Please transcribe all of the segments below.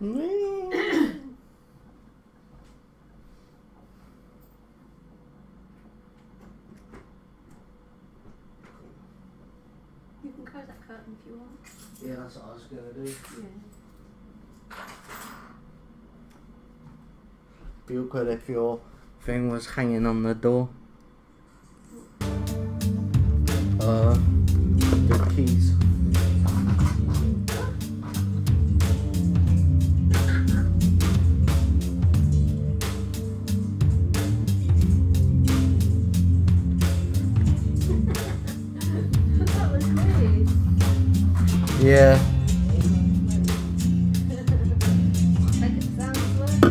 You can close that curtain if you want. Yeah, that's what I was going to do. Yeah. Be awkward if your thing was hanging on the door. The keys. That was weird. Yeah. Make it sound working.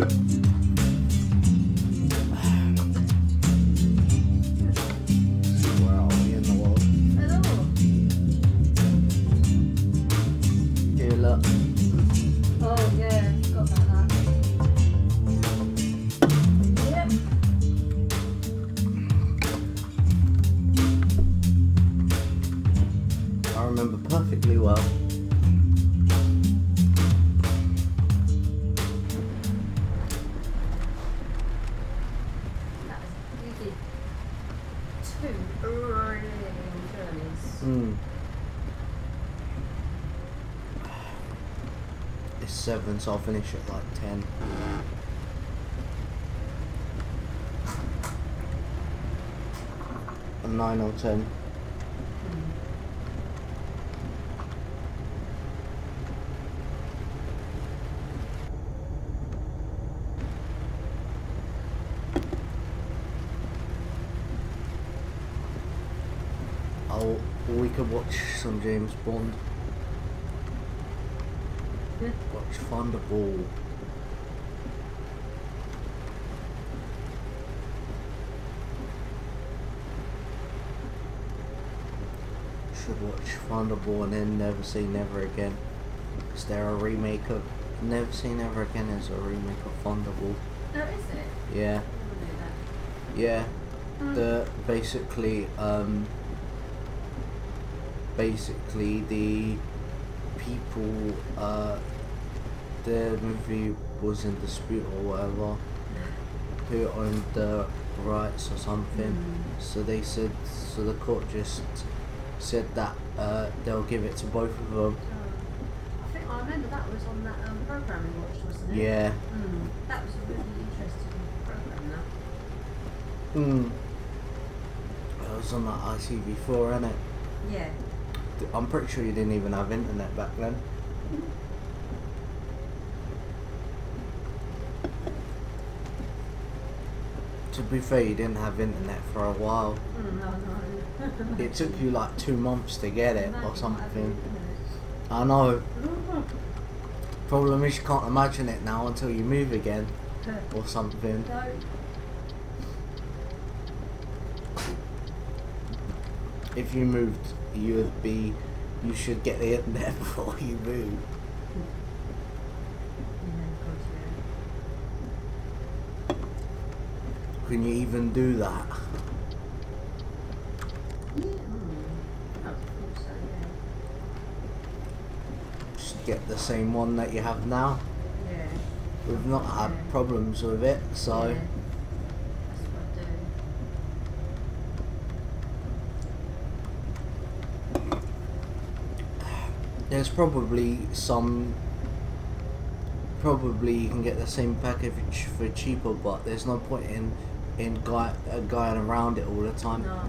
Where are we in the world? Hello. Here, look. Oh yeah, forgot about that. Yep. I remember perfectly well. That was, you did 2 brilliant journeys. It's 7, so I'll finish at like 10. And 9 or 10. We could watch some James Bond. Watch Thunderball. Should watch Thunderball and then Never Say Never Again. Is there a remake of Never Say Never Again? Is a remake of Thunderball? Oh, is it? Yeah. I never knew that. Yeah. The basically the people the movie was in dispute or whatever, who owned the rights or something. So they said, so the court just said that they'll give it to both of them. I think I remember that was on that programme we watched, wasn't it? Yeah. That was a really interesting programme, that. It was on that ITV4, innit? Yeah. I'm pretty sure you didn't even have internet back then. To be fair, you didn't have internet for a while. No. It took you like 2 months to get it or something. I know. Problem is you can't imagine it now until you move again or something. No. If you moved, you should get the internet before you move. Can you even do that? Yeah. I think so, yeah. Just get the same one that you have now. Yeah. We've not had problems with it, so. Yeah. That's what I do. There's probably you can get the same package for cheaper, but there's no point in going around it all the time. No.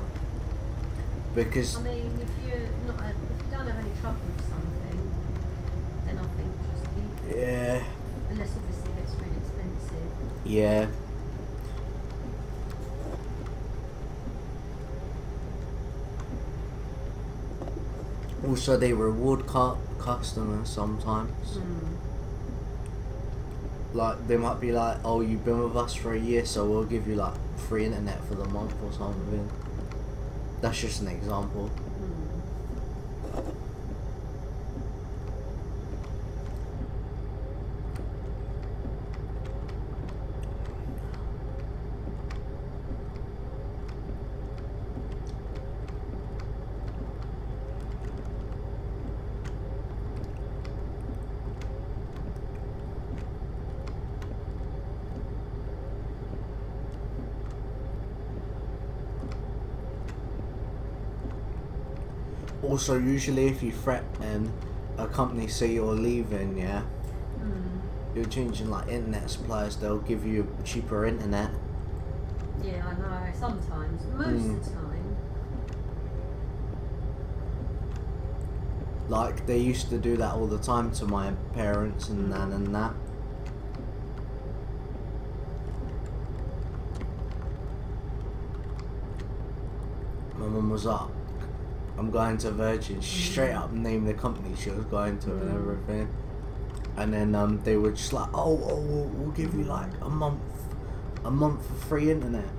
Because I mean, if you don't have any trouble with something, then I think just keep it. yeah, Unless obviously it gets really expensive. yeah. Also, they reward customers sometimes. Like, they might be like, oh, you've been with us for a year, so we'll give you like free internet for the month or something. That's just an example. Also, usually if you threaten a company, say you're leaving, yeah, you're changing like internet suppliers, they'll give you cheaper internet. Yeah, I know. Sometimes, most of the time. Like they used to do that all the time to my parents and nan and that. My mum was up. I'm going to Virgin. She straight up named the company she was going to and everything. And then they were just like, oh, we'll give you like a month for free internet.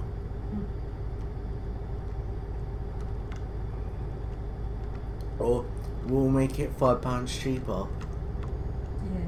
Or we'll make it £5 cheaper. Yeah.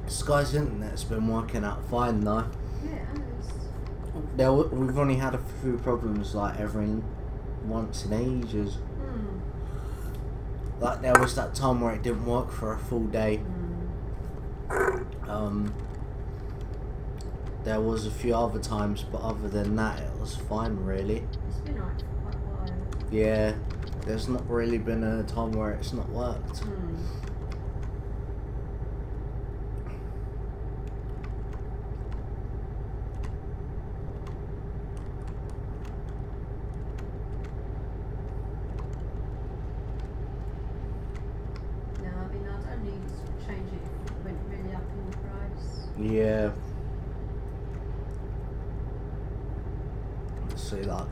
Sky's internet's been working out fine though. Yeah, We've only had a few problems like every once in ages. Like there was that time where it didn't work for a full day. There was a few other times, but other than that it was fine really. It's been alright for quite a while. Yeah, there's not really been a time where it's not worked. Yeah. So like,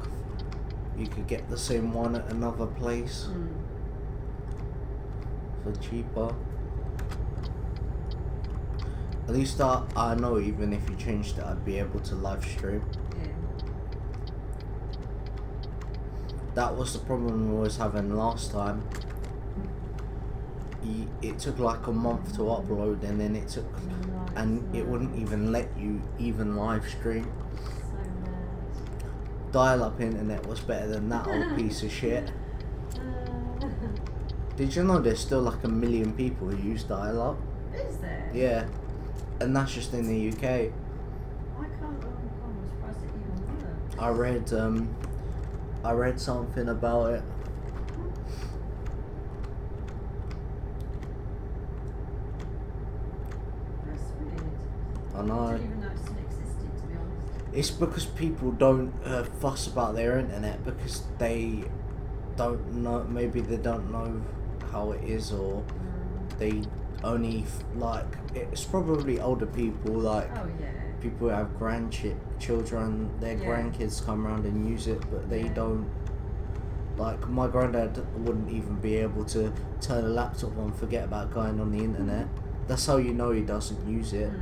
you could get the same one at another place for cheaper. At least I know even if you changed it, I'd be able to live stream. Yeah. That was the problem we was having last time. It took like a month to upload, and then it took, and it wouldn't even let you even live stream. So mad. Dial-up internet was better than that old piece of shit. Did you know there's still like 1 million people who use dial-up? Is there? Yeah, and that's just in the UK. I can't. I'm surprised it even works. I read something about it. I know. I didn't even know it still existed, to be honest. It's because people don't fuss about their internet because they don't know. Maybe they don't know how it is, or they only like. It's probably older people, like people who have grandchildren. Their grandkids come around and use it, but they don't. Like my granddad wouldn't even be able to turn a laptop on, forget about going on the internet. That's how you know he doesn't use it.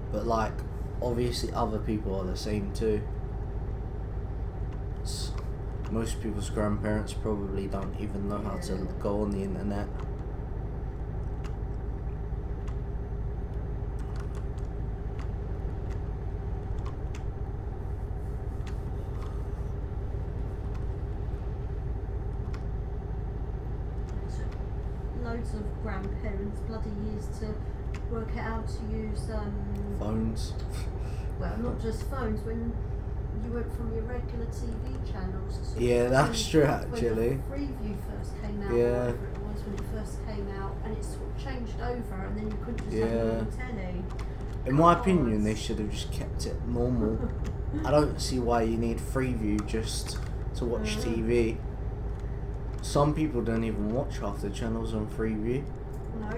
But like, obviously other people are the same too. Most people's grandparents probably don't even know how to go on the internet. Loads of grandparents bloody years to work it out to use Phones. well, not just phones, when you went from your regular TV channels to Yeah, that's true actually. When Freeview first came out, Yeah. whatever it was when it first came out, and it sort of changed over, and then you couldn't just have it on telly. In my opinion, they should have just kept it normal. I don't see why you need Freeview just to watch TV. Some people don't even watch half the channels on Freeview. No.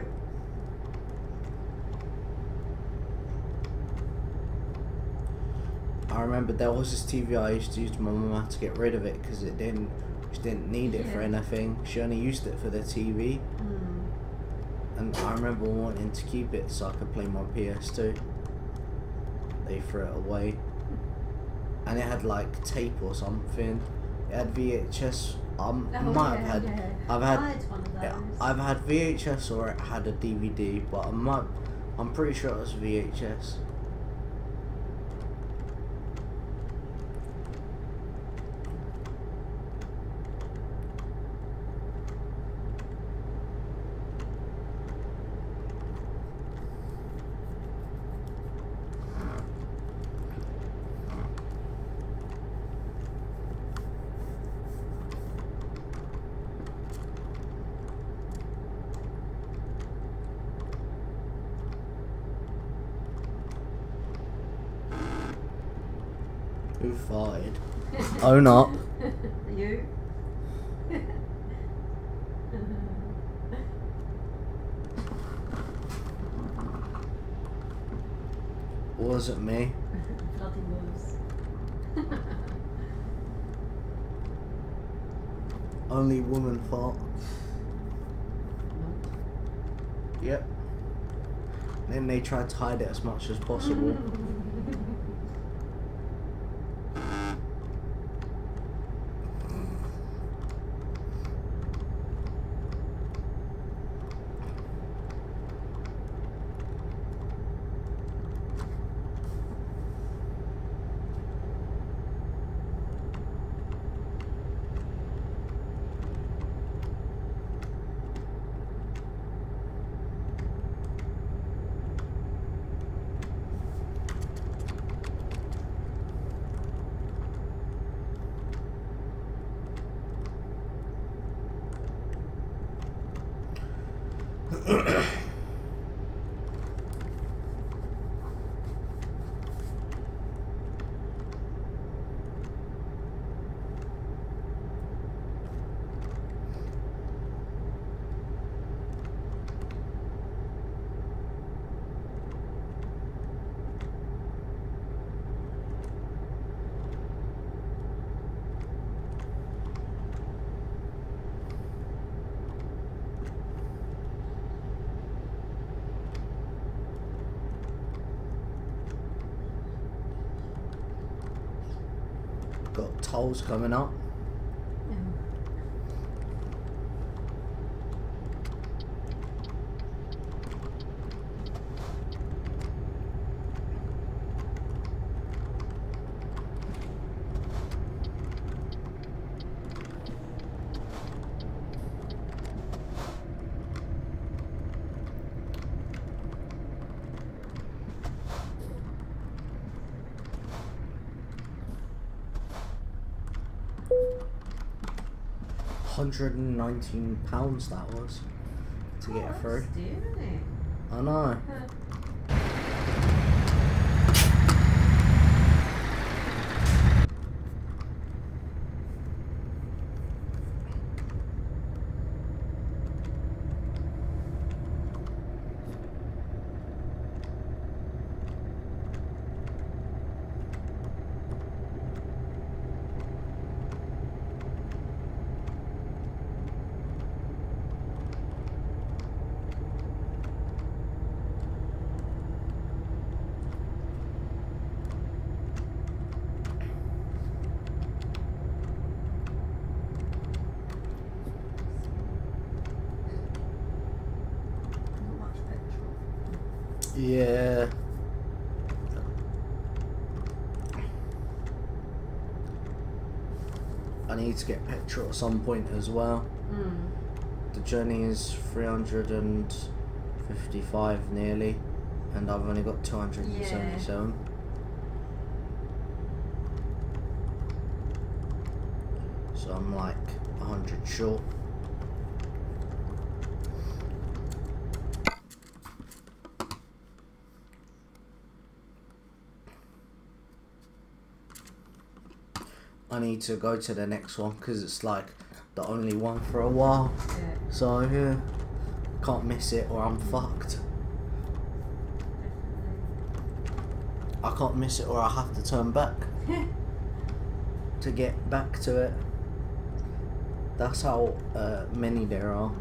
I remember there was this TV I used to use. My mum had to get rid of it because she didn't need it for anything. She only used it for the TV. And I remember wanting to keep it so I could play my PS2. They threw it away. And it had like tape or something. It had VHS. I've had VHS or it had a DVD, but I'm pretty sure it was VHS. Who farted? Own up. You? Was it me? Bloody was. Only woman fart. Yep. Then they tried to hide it as much as possible. Got tolls coming up. £119 that was to get it through. I know. Yeah. I need to get petrol at some point as well. The journey is 355 nearly, and I've only got 277. So I'm like 100 short. I need to go to the next one because it's like the only one for a while. Yeah. So yeah, can't miss it or I'm fucked. I can't miss it or I have to turn back to get back to it. That's how many there are.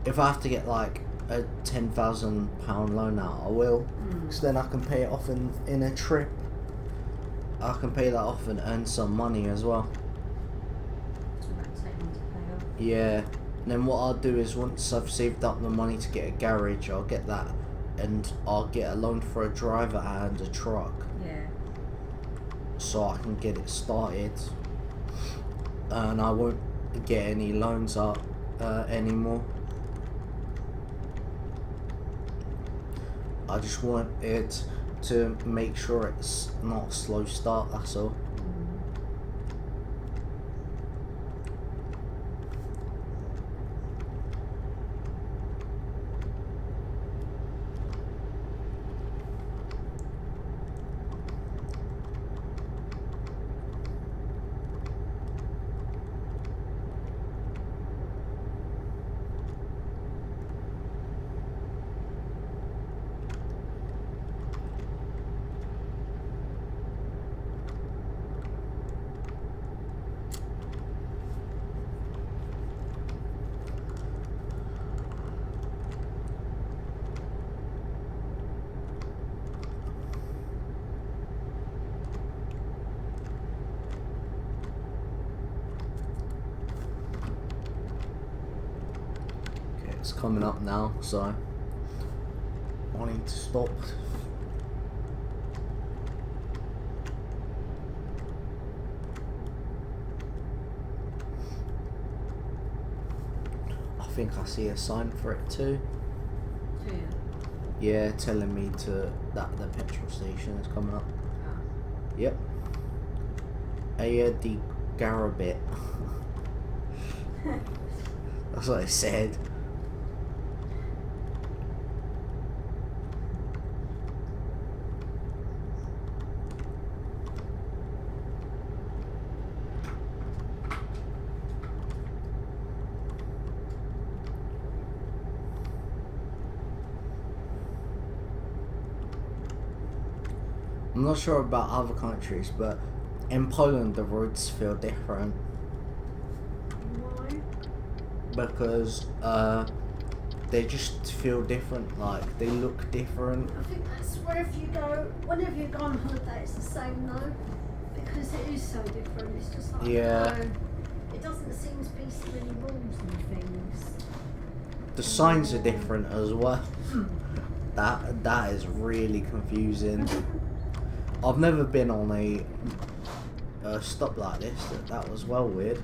If I have to get like a £10,000 loan out, I will. Because then I can pay it off in a trip. I can pay that off and earn some money as well. Yeah. And then what I'll do is once I've saved up the money to get a garage, I'll get that, and I'll get a loan for a driver and a truck. Yeah. So I can get it started, and I won't get any loans up anymore. I just want it to make sure it's not a slow start, that's all. It's coming up now, so I need to stop. I think I see a sign for it too. Yeah, telling me that the petrol station is coming up. Yep. The Garabit. That's what I said. I'm not sure about other countries, but in Poland the roads feel different. Why? Because they just feel different, like they look different. I think that's wherever you go, whenever you go on holiday, it's the same though, because it is so different. It's just like, yeah. no, it doesn't seem to be so many rules and things. The signs are different as well. That is really confusing. I've never been on a stop like this. That was well weird.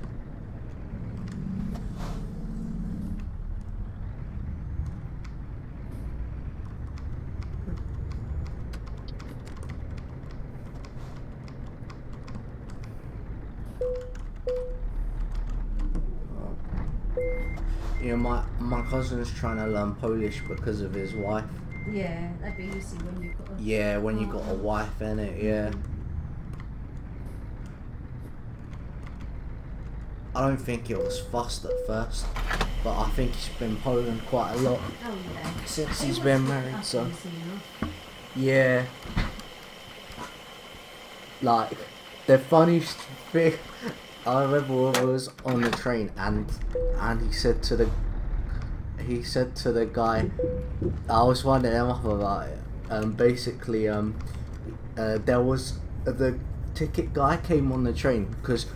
You know, my cousin's trying to learn Polish because of his wife. Yeah, that'd be easy when you've got a... Yeah, when you got a wife, innit, yeah. I don't think it was fussed at first, but I think he's been Poland quite a lot since he's been married, so... Yeah. Like, the funniest thing, I remember when I was on the train and he said to the guy, I was winding him up about it. Basically, there was the ticket guy came on the train because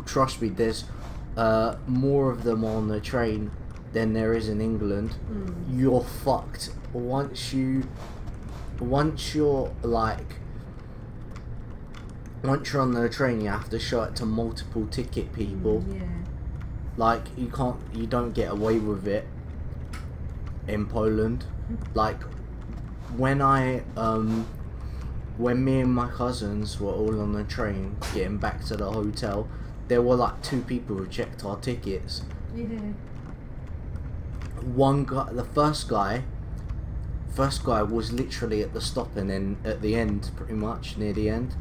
trust me, there's more of them on the train than there is in England. You're fucked once you're on the train. You have to show it to multiple ticket people. Yeah. Like you don't get away with it in Poland. Like when me and my cousins were all on the train getting back to the hotel, there were like 2 people who checked our tickets. Yeah. One guy, the first guy was literally at the stop and then at the end, pretty much near the end.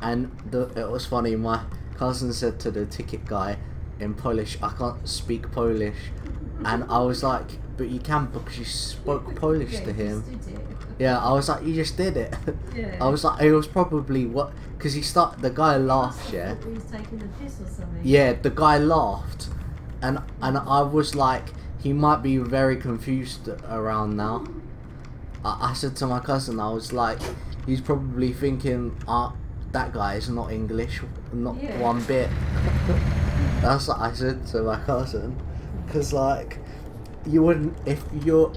And it was funny. My cousin said to the ticket guy in Polish, "I can't speak Polish," and I was like, "But you can because you spoke Polish to him." Yeah, I was like, "You just did it." Yeah. I was like, it was probably what, because the guy laughed. Yeah. He was taking a piss or something. Yeah, the guy laughed, and I was like, he might be very confused around now. I said to my cousin, I was like, he's probably thinking, that guy is not English, not one bit. That's what I said to my cousin, because like, you wouldn't, if you're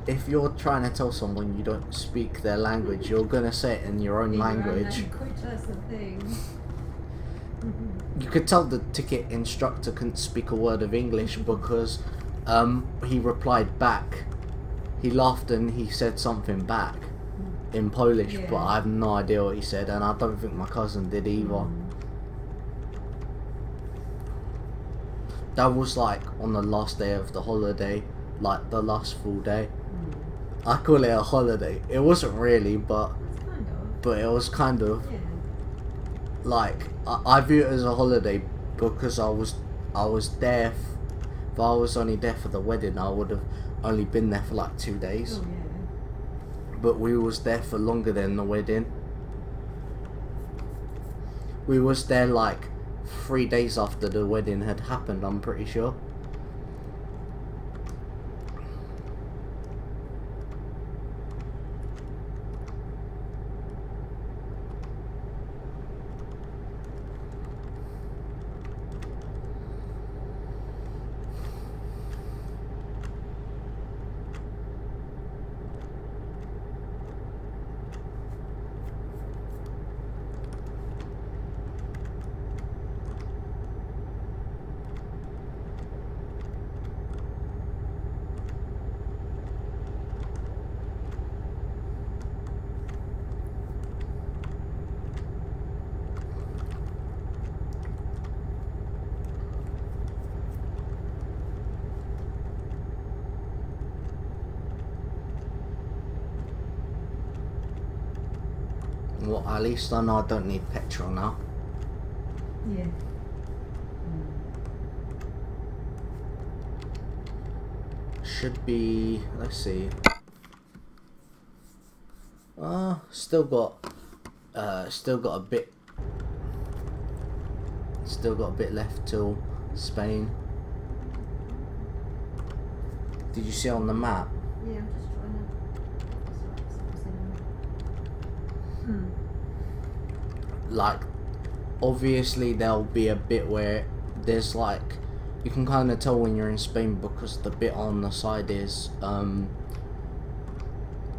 trying to tell someone you don't speak their language, you're gonna say it in your own language. That's the thing. You could tell the ticket instructor couldn't speak a word of English because he replied back. He laughed and he said something back in Polish, but I have no idea what he said, and I don't think my cousin did either. That was like on the last day of the holiday, like the last full day. I call it a holiday. It wasn't really, but it was kind of. Like, I view it as a holiday because I was there. If I was only there for the wedding, I would have only been there for like 2 days. But we was there for longer than the wedding. We was there like 3 days after the wedding had happened, I'm pretty sure. Well, at least I know I don't need petrol now. Yeah. Should be, let's see. Still got a bit left till Spain. Did you see on the map? Yeah, I'm just trying to. Like, obviously there'll be a bit where there's like, you can kind of tell when you're in Spain because the bit on the side is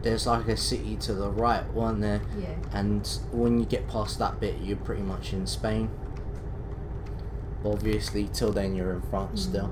there's like a city to the right, wasn't there? Yeah. And when you get past that bit, you're pretty much in Spain. Obviously, till then you're in France still.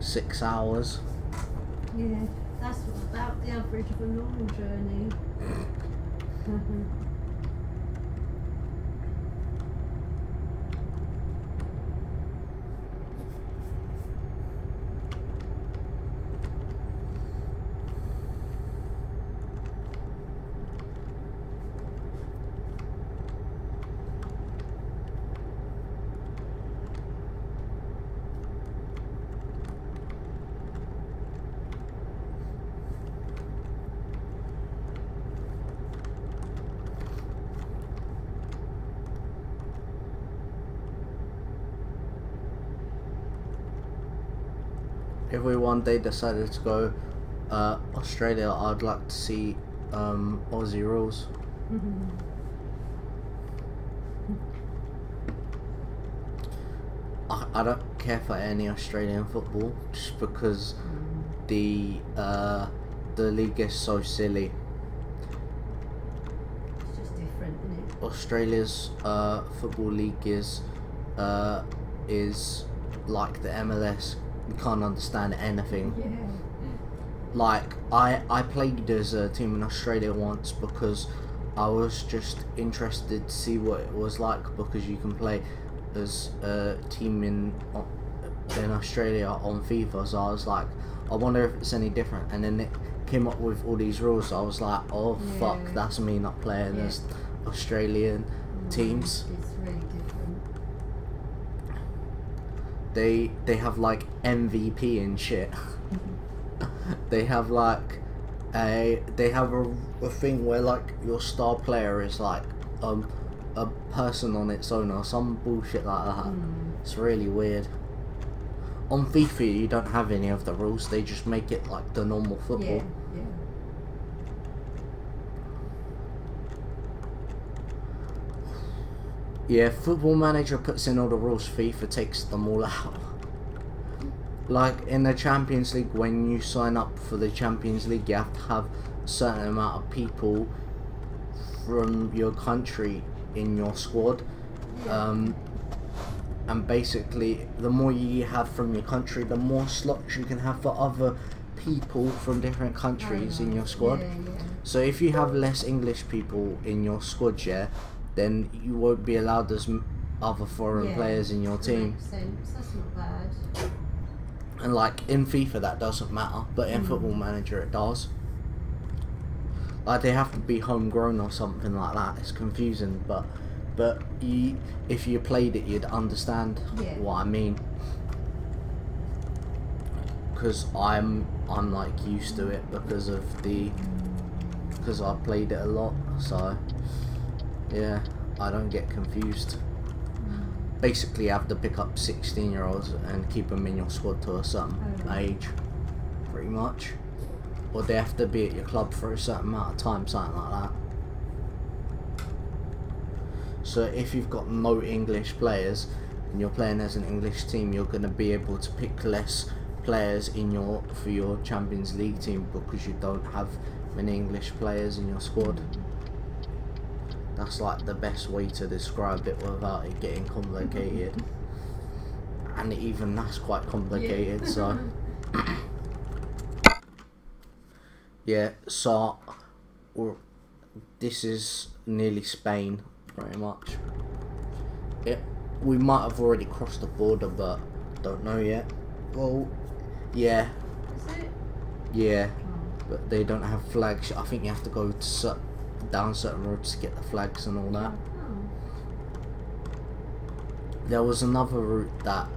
6 hours. Yeah, that's about the average of a normal journey. if we one day decided to go Australia, I'd like to see Aussie rules. I don't care for any Australian football just because the league is so silly. It's just different, isn't it? Australia's football league is like the MLS. You can't understand anything. Yeah. Like I played as a team in Australia once because I was just interested to see what it was like, because you can play as a team in Australia on FIFA. So I was like, I wonder if it's any different, and then it came up with all these rules. So I was like, oh fuck, that's me not playing as Australian teams. It's really different. They have like MVP and shit. They have like a thing where like your star player is like a person on its own or some bullshit like that. It's really weird. On FIFA you don't have any of the rules, they just make it like the normal football. Yeah, Football Manager puts in all the rules, FIFA takes them all out. Like in the Champions League, when you sign up for the Champions League, you have to have a certain amount of people from your country in your squad. And basically, the more you have from your country, the more slots you can have for other people from different countries in your squad. So if you have less English people in your squad, then you won't be allowed as other foreign players in your team. Makes sense. That's not bad. And like in FIFA that doesn't matter, but in Football Manager it does. Like they have to be homegrown or something like that. It's confusing, but if you played it, you'd understand what I mean. Because I'm like used to it because I played it a lot. So yeah, I don't get confused. Basically, you have to pick up 16-year-olds and keep them in your squad to a certain age, pretty much. Or they have to be at your club for a certain amount of time, something like that. So if you've got no English players and you're playing as an English team, you're going to be able to pick less players for your Champions League team because you don't have many English players in your squad. That's like the best way to describe it without it getting complicated. And even that's quite complicated, so yeah, so this is nearly Spain, pretty much. We might have already crossed the border, but don't know yet. Well, yeah. Is it? Yeah, but they don't have flags. I think you have to go to down certain roads to get the flags and all that. There was another route that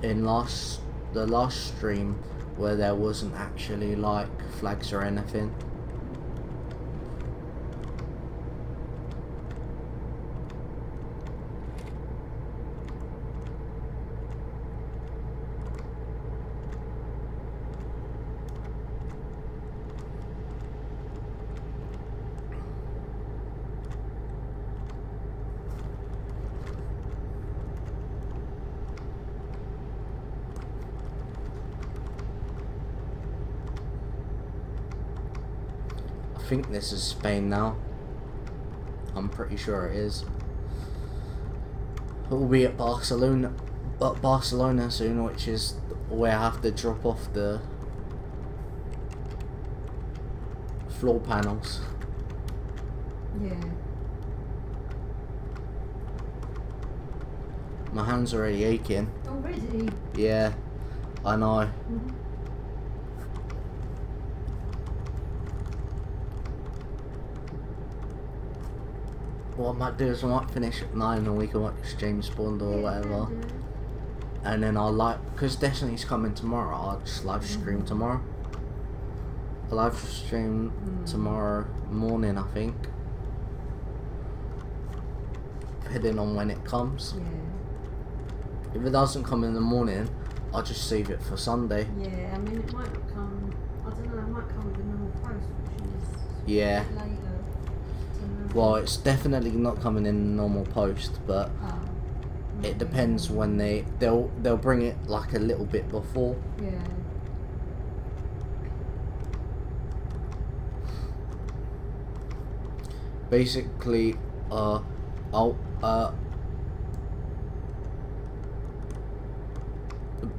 in the last stream where there wasn't actually like flags or anything. I think this is Spain now. I'm pretty sure it is. We'll be at Barcelona soon, which is where I have to drop off the floor panels. Yeah. My hand's already aching. Already? Yeah, I know. What I might do is I might finish at 9 and we can watch James Bond or whatever. And then I'll because Destiny's coming tomorrow, I'll just live stream tomorrow. I'll live stream tomorrow morning, I think. Depending on when it comes. Yeah. If it doesn't come in the morning, I'll just save it for Sunday. Yeah, I mean it might not come. I don't know. It might come with a normal post, which is Yeah. a bit later. Well, it's definitely not coming in normal post, but it depends when they'll bring it like a little bit before. Yeah. Basically,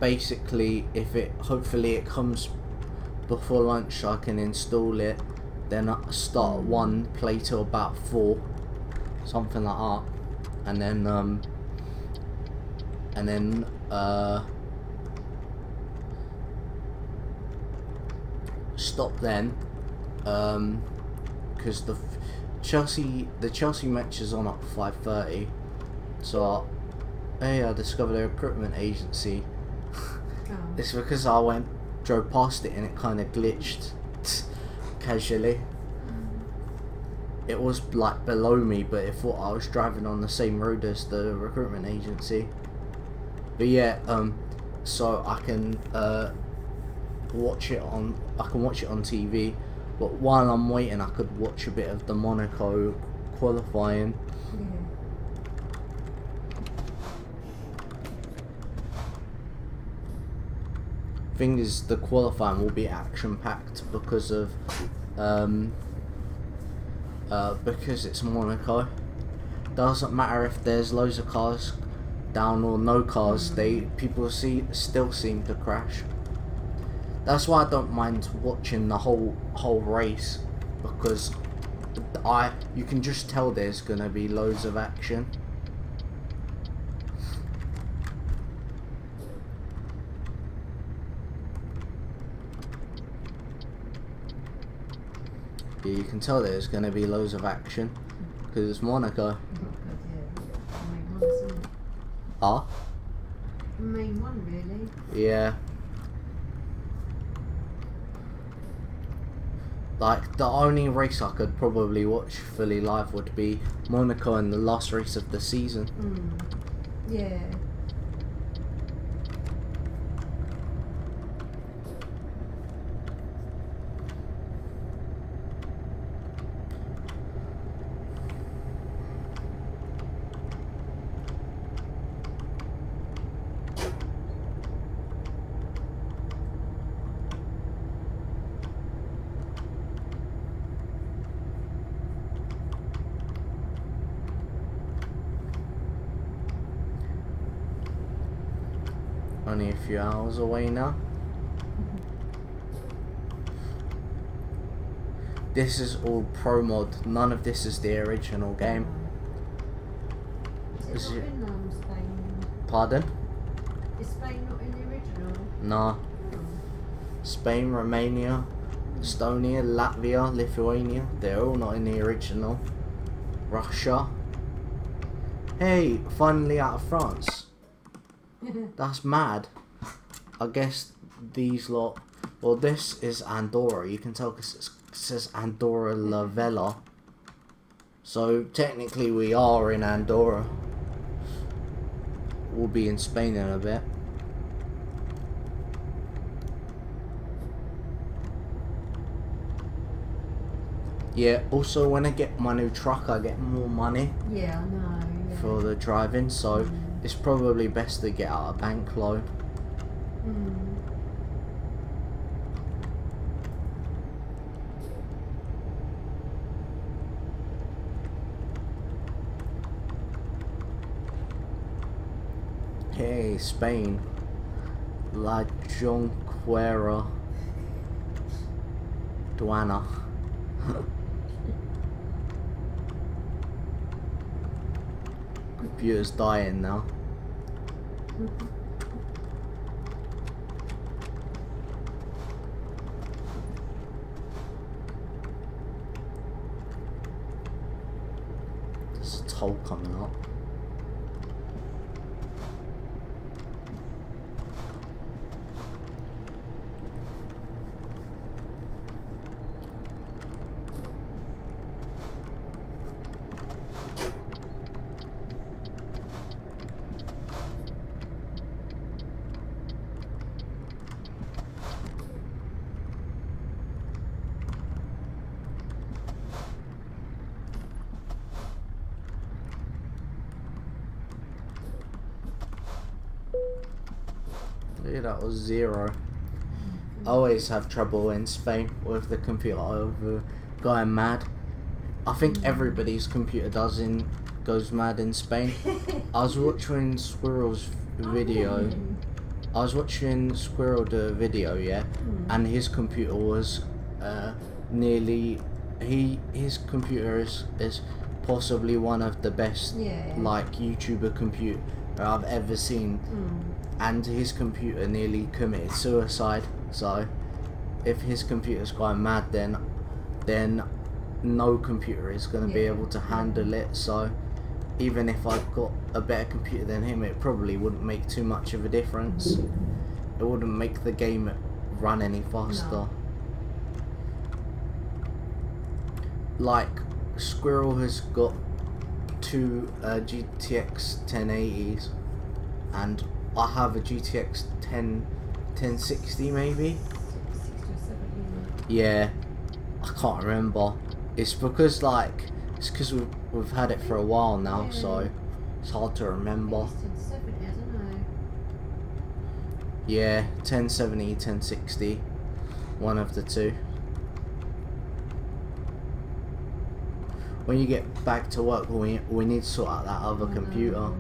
basically, if it hopefully it comes before lunch, I can install it. Then I start at 1, play till about 4, something like that, and then stop then, because the Chelsea match is on at 5:30, so I discovered a recruitment agency. It's because I drove past it and it kind of glitched casually. It was like below me, but it thought I was driving on the same road as the recruitment agency. But yeah, so I can watch it on TV. But while I'm waiting, I could watch a bit of the Monaco qualifying. Thing is, the qualifying will be action packed because it's Monaco. Doesn't matter if there's loads of cars down or no cars. People still seem to crash. That's why I don't mind watching the whole race, because you can just tell there's gonna be loads of action. Yeah, you can tell there's gonna be loads of action because it's Monaco. Ah? The main one, really. Yeah. Like, the only race I could probably watch fully live would be Monaco and the last race of the season. Yeah. Only a few hours away now. This is all pro mod. None of this is the original game. Is it not in Spain? Pardon? Is Spain not in the original? Nah. Spain, Romania, Estonia, Latvia, Lithuania. They're all not in the original. Russia. Hey, finally out of France. That's mad. I guess these lot. Well, this is Andorra. You can tell because it says Andorra la Vella. So technically we are in Andorra. We'll be in Spain in a bit. Yeah, also when I get my new truck I get more money. Yeah, I know. Yeah. For the driving, so it's probably best to get out of bank low. Hey, Spain. La Jonquera Duana. Computer's dying now. There's a toll coming up. that was 0. I always have trouble in Spain with the computer over going mad. I think everybody's computer goes mad in Spain. I was watching Squirrel's video. I was watching Squirrel do a video, yeah, and his computer was nearly his computer is possibly one of the best like YouTuber computer I've ever seen, and his computer nearly committed suicide. So if his computer's going mad, then no computer is going to be able to handle it. So even if I've got a better computer than him, it probably wouldn't make too much of a difference. It wouldn't make the game run any faster. No. Like Squirrel has got 2 GTX 1080s, and I have a GTX 1060 maybe. 60 or 70. Yeah, I can't remember. It's because we've had it for a while now, so it's hard to remember. 1070, I don't know. Yeah, 1070, 1060, one of the two. When you get back to work, we need to sort out that other computer.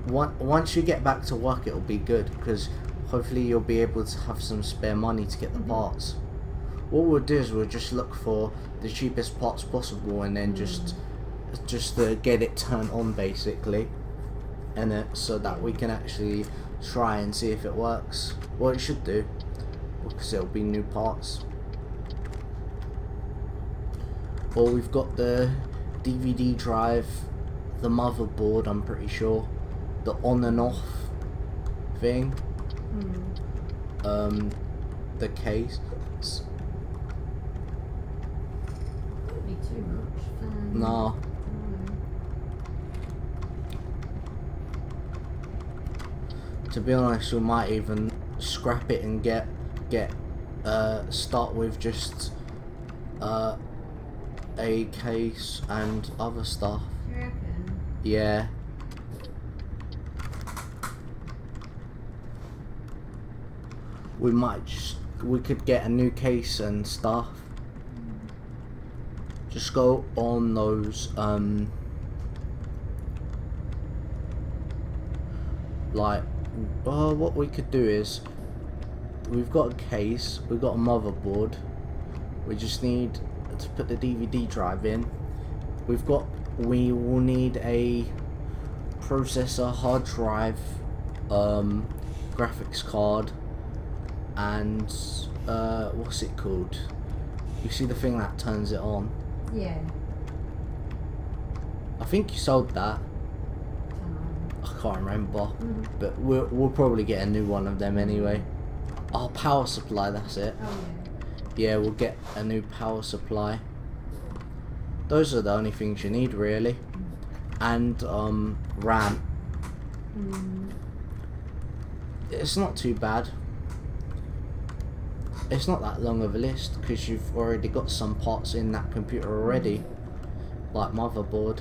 Once you get back to work, it'll be good, because hopefully you'll be able to have some spare money to get the parts. What we'll do is we'll just look for the cheapest parts possible, and then just get it turned on basically, and so that we can actually try and see if it works. Well, it should do, because it'll be new parts. Well, we've got the DVD drive, the motherboard, I'm pretty sure, the on and off thing, the case. Wouldn't be too much. No. To be honest, we might even scrap it and start with just a case and other stuff. You reckon? Yeah. We could get a new case and stuff. Just go on those what we could do is, we've got a case, we've got a motherboard, we just need to put the DVD drive in. We will need a processor, hard drive, graphics card, and what's it called? You see the thing that turns it on? Yeah. I think you sold that. I can't remember, but we'll probably get a new one of them anyway. Oh, power supply, that's it. Oh Yeah, we'll get a new power supply. Those are the only things you need really. And RAM. It's not too bad. It's not that long of a list, because you've already got some parts in that computer already, like motherboard.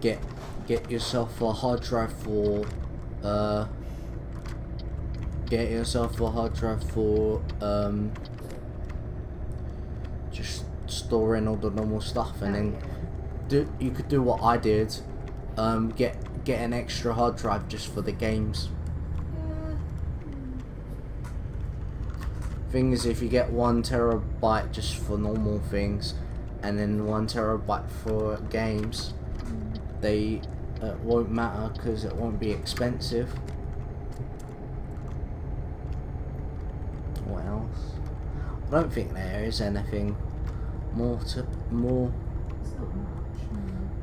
Get yourself a hard drive for just storing all the normal stuff, and then you could do what I did, get an extra hard drive just for the games. Thing is, if you get 1 terabyte just for normal things, and then 1 terabyte for games, they won't matter, because it won't be expensive. What else? I don't think there is anything more. It's not much.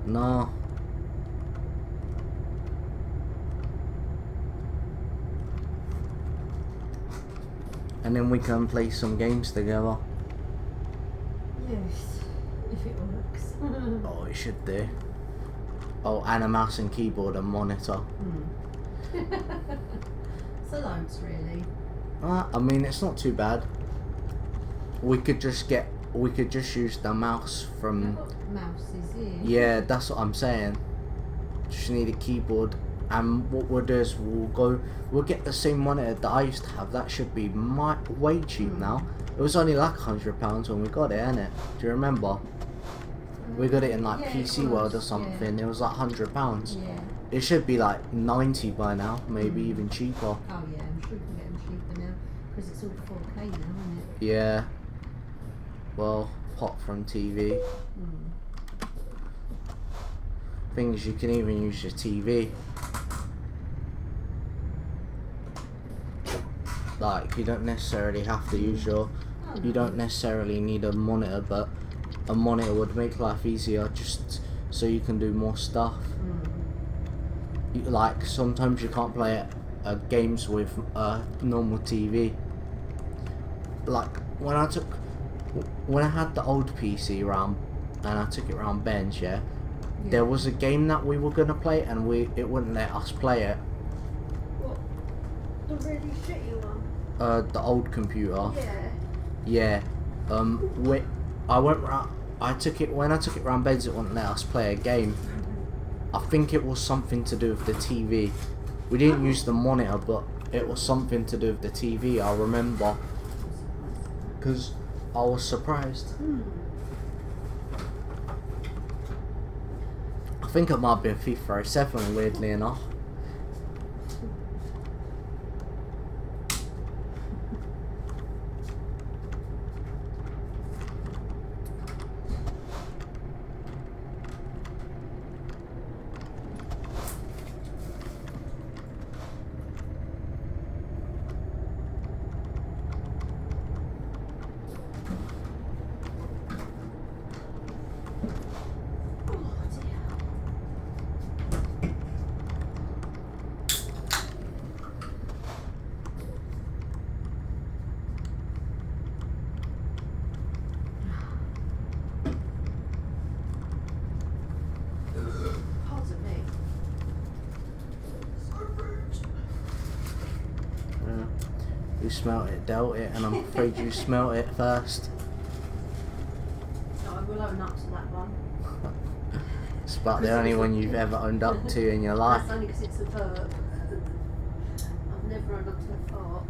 No. And then we can play some games together. Yes, if it works. Oh, it should do. Oh, and a mouse and keyboard and monitor. So loads, really. I mean, it's not too bad. We could just get we could just use the mouse from. Mouse is here. Yeah, that's what I'm saying. Just need a keyboard, and what we'll do is we'll get the same monitor that I used to have. That should be way cheap now. It was only like £100 when we got it, innit? Do you remember? We got it in like PC World or something. It was like £100. Yeah. It should be like 90 by now, maybe even cheaper. Oh yeah, I'm sure you can get them cheaper now because it's all 4K now, isn't it? Yeah. Well, pop from TV. Things you can even use your TV. Like you don't necessarily have to use your. You don't necessarily need a monitor, but a monitor would make life easier just so you can do more stuff. Like sometimes you can't play games with a normal TV. Like when I had the old PC round and I took it round Ben's, there was a game that we were gonna play and it wouldn't let us play it. What? The really shitty one? The old computer. Yeah. Yeah. I took it round Ben's, it wouldn't let us play a game. I think it was something to do with the TV. We didn't use the monitor, but it was something to do with the TV, I remember. Because I was surprised. I think it might have been FIFA 07, weirdly enough. You smelt it, dealt it, and I'm afraid you smelt it first. So I will own up to that one. It's about the only one you've ever owned up to in your life. That's only because it's a verb. I've never owned up to a fart.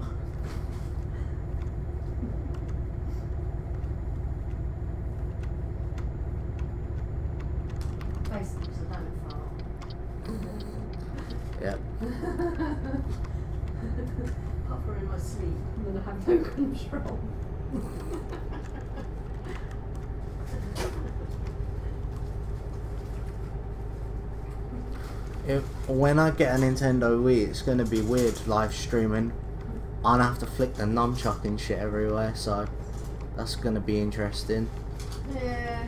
Basically, because I don't fart. Yep. Apart from in my sleep, and then I have no control. When I get a Nintendo Wii, it's going to be weird live streaming. I'll have to flick the nunchuck and shit everywhere, so that's going to be interesting. Yeah.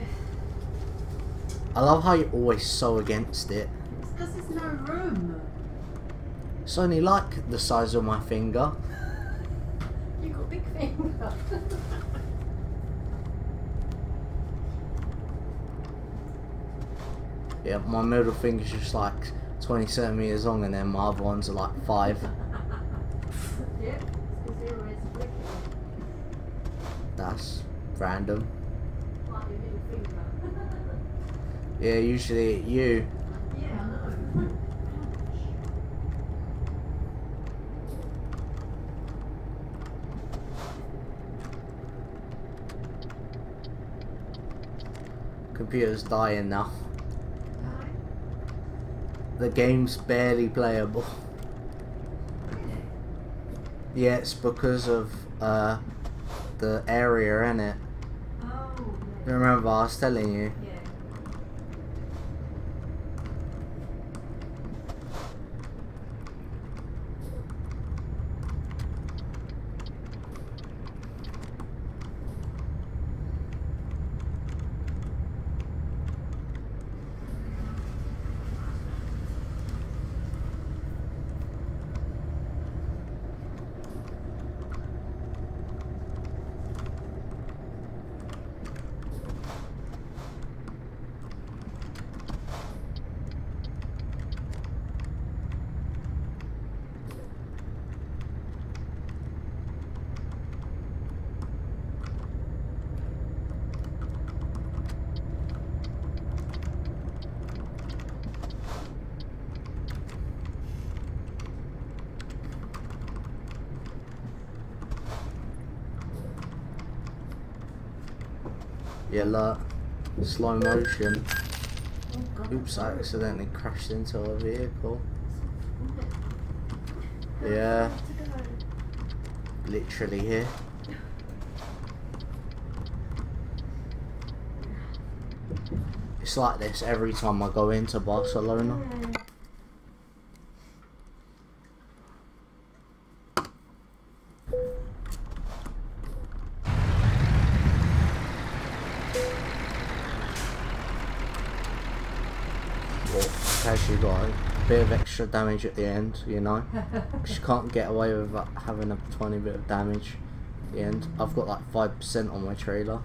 I love how you're always so against it. It's because there's no room. It's only like the size of my finger. You've got a big finger. Yeah, my middle finger's just like 20 centimeters long, and then my other ones are like 5. Yeah, it's because you're always flicking. That's random. Like your middle finger. Yeah, usually you. Yeah, I know. Computer's dying now. The game's barely playable. Yeah, it's because of the area in it. Oh, You remember I was telling you? yeah. Yeah, look. Slow motion. Oh God. Oops, I accidentally crashed into a vehicle. Yeah, literally here. It's like this every time I go into Barcelona. Actually got a bit of extra damage at the end, you know. She can't get away with having a tiny bit of damage at the end. I've got like 5% on my trailer.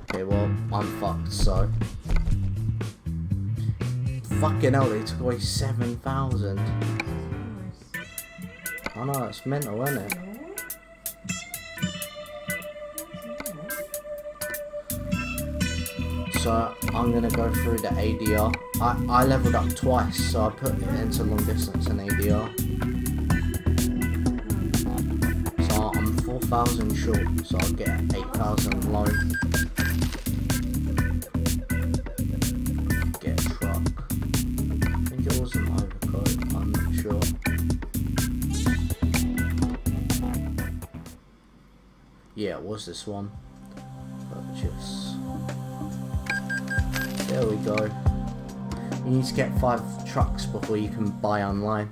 Okay, well, I'm fucked, so. Fucking hell, they took away 7,000. I know, it's mental, isn't it? So I'm gonna go through the ADR. I leveled up twice, so I put it into long distance and ADR. So I'm 4,000 short, so I'll get 8,000 low. Get a truck. I think it was an overcoat, I'm not sure. Yeah, it was this one. Purchase. There we go. You need to get 5 trucks before you can buy online.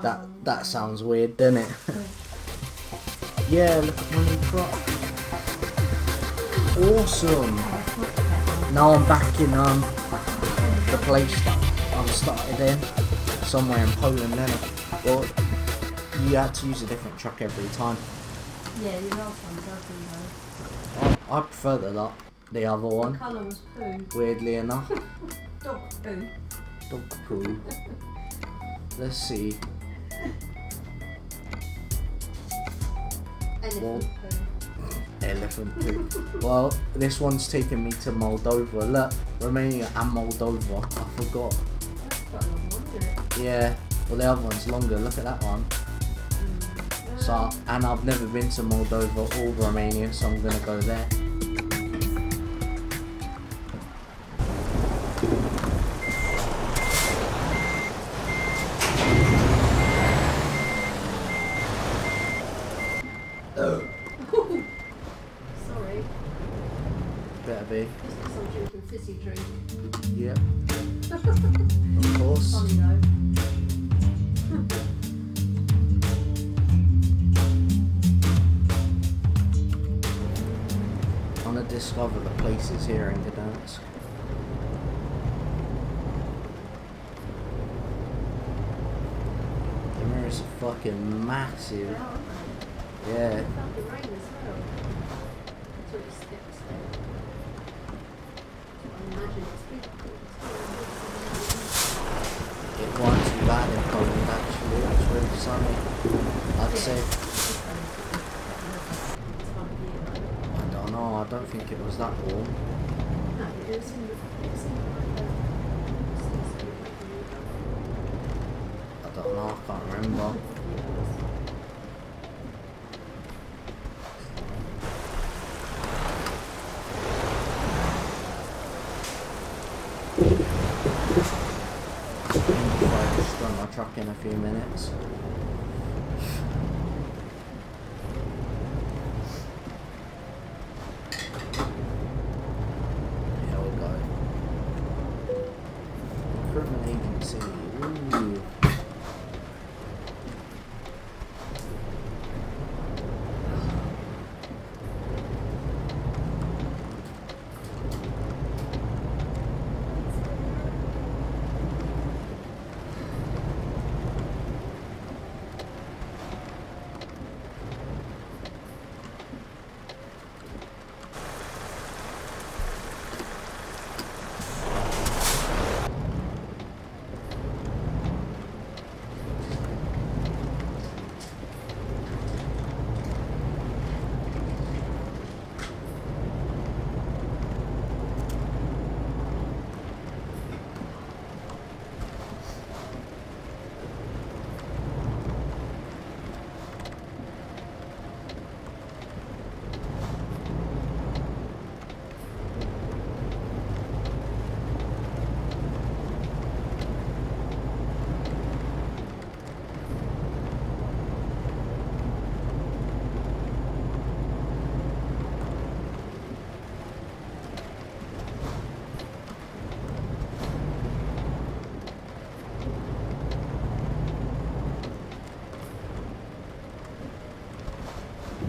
that sounds weird, doesn't it? Yeah, look at my new truck. Awesome. Now I'm back in the place that I started in, somewhere in Poland. Then, well, you had to use a different truck every time. Yeah, your last one's ugly though. I prefer the other one. The colour was poo. Weirdly enough. Dog poo. Dog poo. Let's see. Elephant poo. Elephant poo. Well, this one's taking me to Moldova. Look, Romania and Moldova. I forgot. That's quite a long one, isn't it? Yeah. Well, the other one's longer. Look at that one. So, and I've never been to Moldova or Romania, so I'm gonna go there. Sorry. Better be. This looks like drinking fizzy drink. Yeah. Of course. Funny though. I want to discover the places here in Gdansk. The mirrors are fucking massive. Yeah. It felt the rain as well. That's what it steps there. I imagine it's big. It wasn't too bad in Poland actually, it was really sunny. I'd say, I don't know, I don't think it was that warm. No, but it was in the I don't know, I can't remember. I'll just throw my truck in a few minutes. Here we go. Recruitment agency. Ooh.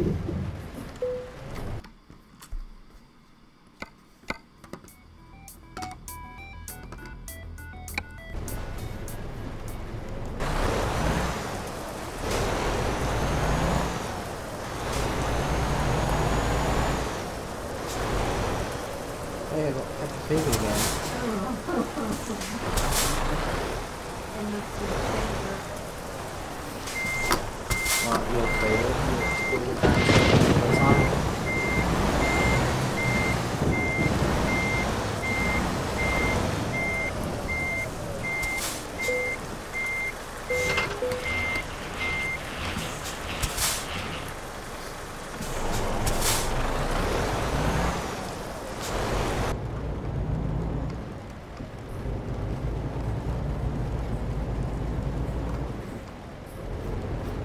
Hey, I got Peppa Pig again. Right, your favourite. Your favourite all the time.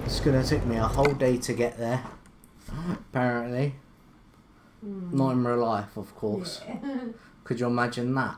It's gonna take me a whole day to get there. Apparently. Not in real life, of course. Yeah. Could you imagine that?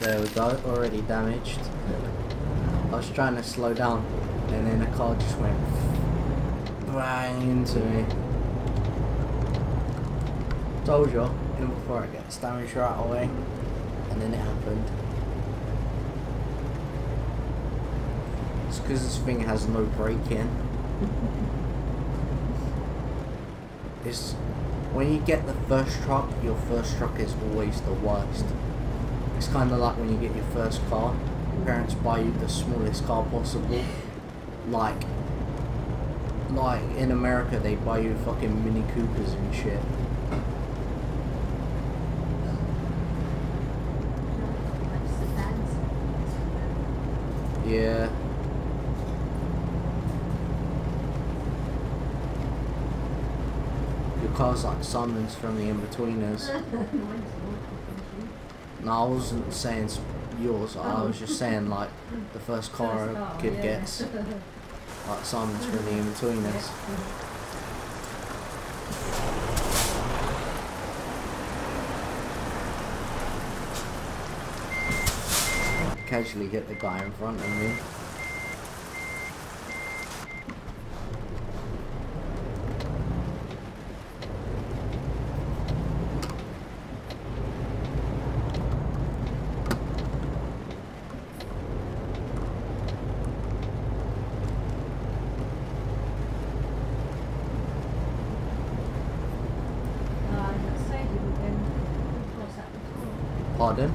There we go, already damaged. I was trying to slow down and then the car just went bang into me. Told you, even before it gets damaged right away. And then it happened. It's because this thing has no braking. It's when you get the first truck, your first truck is always the worst. It's kind of like when you get your first car, your parents buy you the smallest car possible. Like in America, they buy you fucking Mini Coopers and shit. Yeah. Your car's like Simon's from the In-Betweeners. No, I wasn't saying yours, I was just saying like the first car a kid gets. Like Simon's from the In-Betweeners. Casually hit the guy in front of me. Pardon?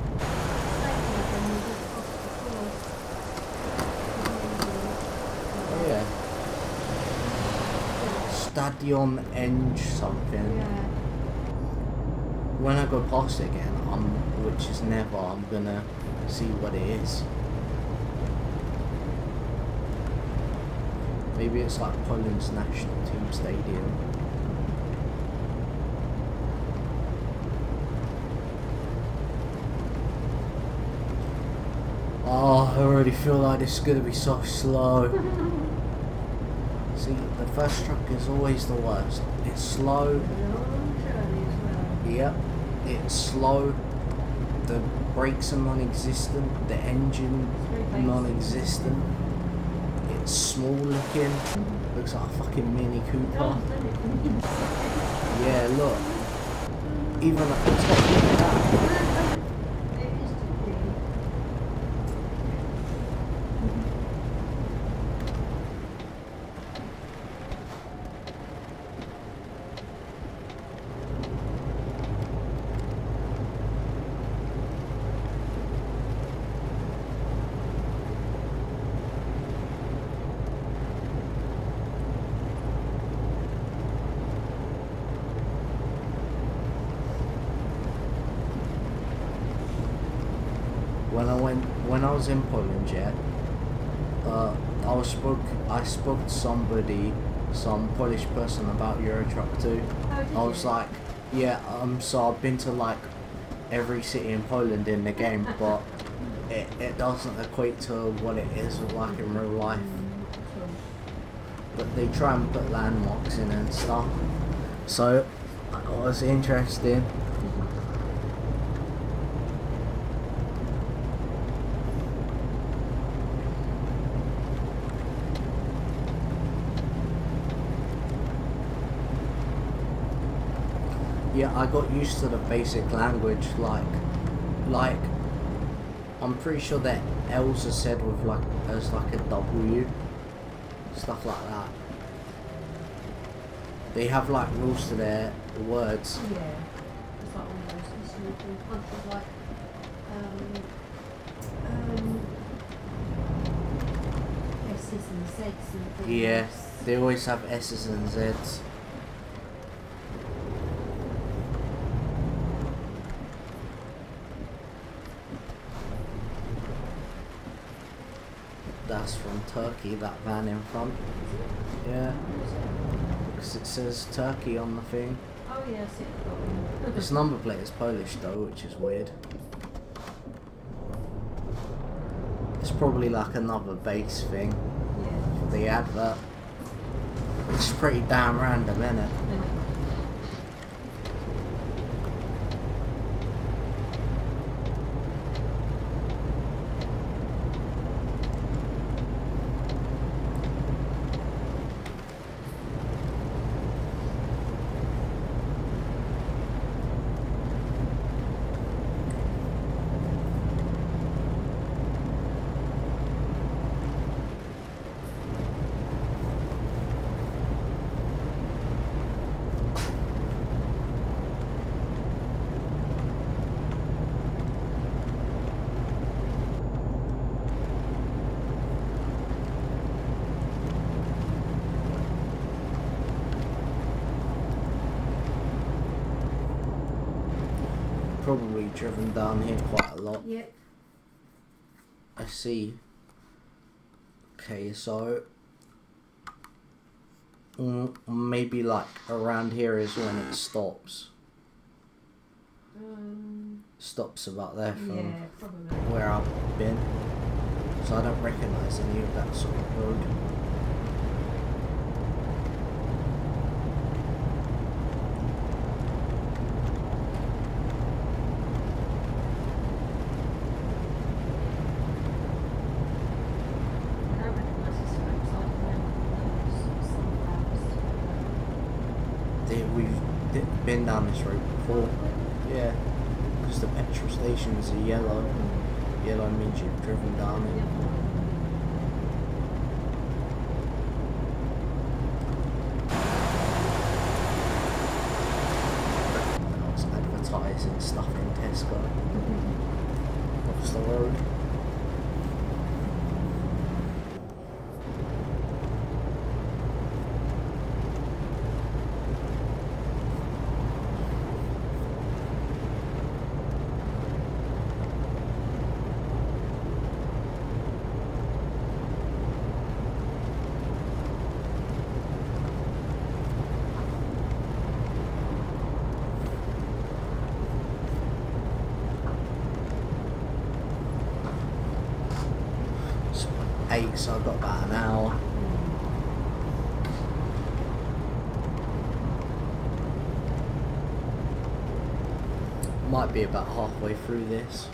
Oh yeah. Stadion Eng something. Yeah. When I go past it again, which is never, I'm gonna see what it is. Maybe it's like Poland's national team stadium. Oh, I already feel like this is going to be so slow. See, the first truck is always the worst. It's slow. Yep, it's slow. The brakes are non-existent. The engine non-existent. It's small looking. Looks like a fucking Mini Cooper. Yeah, look. Even at the top of that. when I was in Poland, yeah, I spoke to somebody, some Polish person about Euro Truck 2. Oh, did I was you? like, yeah, so I've been to like every city in Poland in the game, but it doesn't equate to what it is like in real life. But they try and put landmarks in and stuff, so it was interesting. Yeah, I got used to the basic language, like I'm pretty sure that L's are said with like as like a W, stuff like that. They have like rules to their words. Yeah. It's like all those Eastern European countries like S's and Z's and things. Yeah, they always have S's and Z's. That's from Turkey, that van in front. Yeah. Because it says Turkey on the thing. Oh yeah, I see it. This number plate is Polish though, which is weird. It's probably like another base thing Yeah. for the advert. It's pretty damn random, isn't it? Probably driven down here quite a lot. Yep. I see. Okay, so maybe like around here is when it stops. Stops about there from Yeah, probably. where I've been. So I don't recognise any of that sort of road. I don't recognise this road, so I don't know We've been down this road before. Yeah, because the petrol stations are yellow. Yellow means you've driven down it. I was advertising stuff in Tesco. Across the road. It's 8, so I've got about an hour. Might be about halfway through this.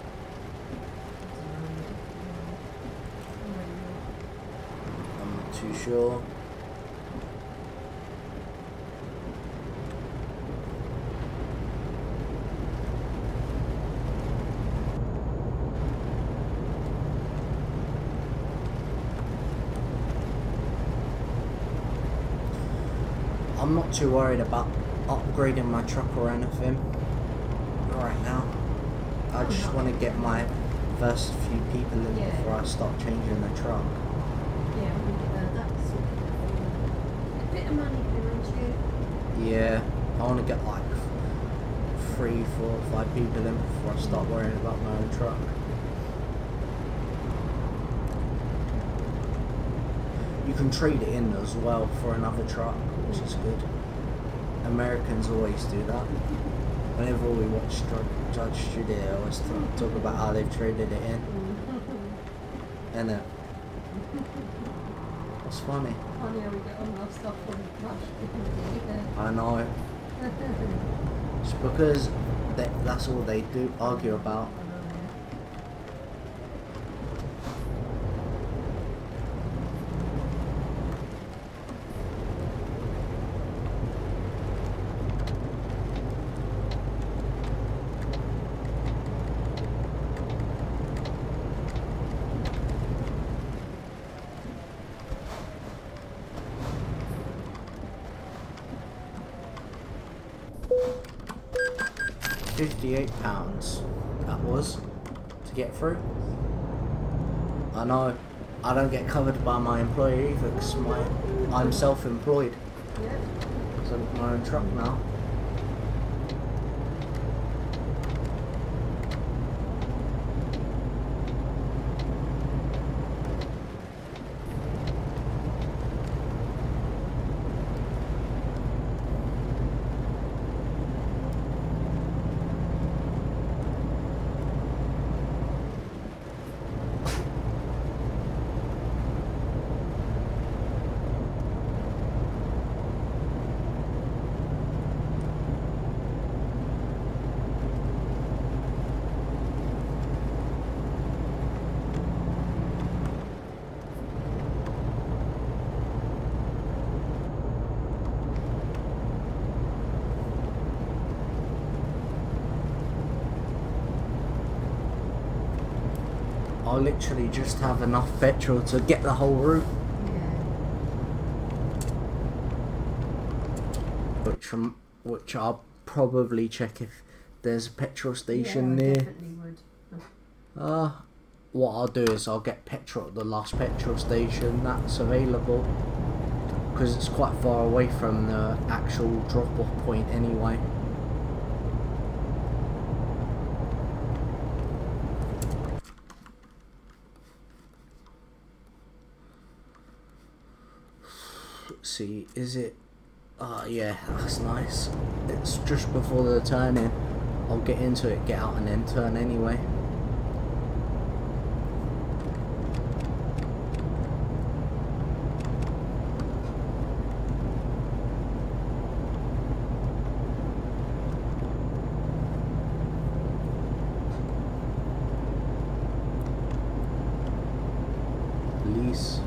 I'm not too sure. I'm not too worried about upgrading my truck or anything right now. I just want to get my first few people in before I start changing the truck. Yeah, that's A bit of money behind you. Yeah, I want to get like 3, 4, 5 people in before I start worrying about my own truck. you can trade it in as well for another truck, which is good. Americans always do that. Whenever we watch Judge Judy, they always talk about how they've traded it in. Innit? What's funny? Funny how we get on our stuff on Rush. I know. It's because that's all they do, argue about. £58 that was to get through. I know I don't get covered by my employer either because I'm self-employed. Yeah. So I've got my own truck now. I'll literally just have enough petrol to get the whole route. Yeah. Which I'll probably check if there's a petrol station Yeah, I near. definitely would. What I'll do is I'll get petrol at the last petrol station that's available, because it's quite far away from the actual drop-off point anyway. Let's see, is it? Yeah, that's nice. It's just before the turn in. I'll get into it, get out, and then turn anyway. Police.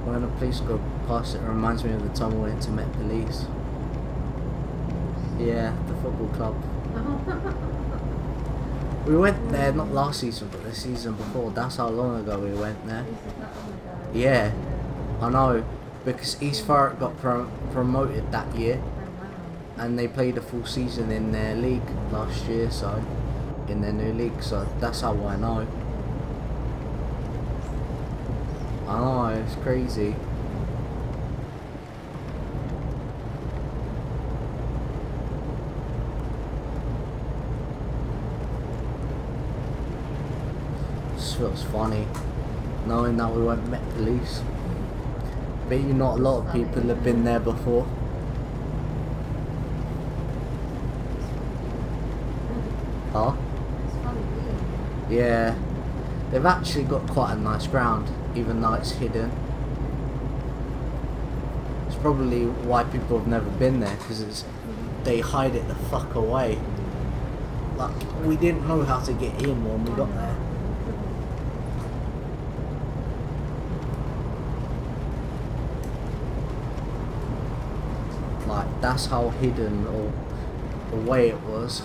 When the police go past it reminds me of the time we went to Met Police. Yeah, the football club. We went there not last season but the season before. That's how long ago we went there. Yeah, I know, because East Thurrock got promoted that year and they played a full season in their league last year, so in their new league, so that's how I know. I know, it's crazy. This feels funny, knowing that we went Met Police. Bet you not a lot of people have been there before. Huh? Yeah. They've actually got quite a nice ground, even though it's hidden. It's probably why people have never been there, because they hide it the fuck away. Like, we didn't know how to get in when we got there. Like, that's how hidden or away it was.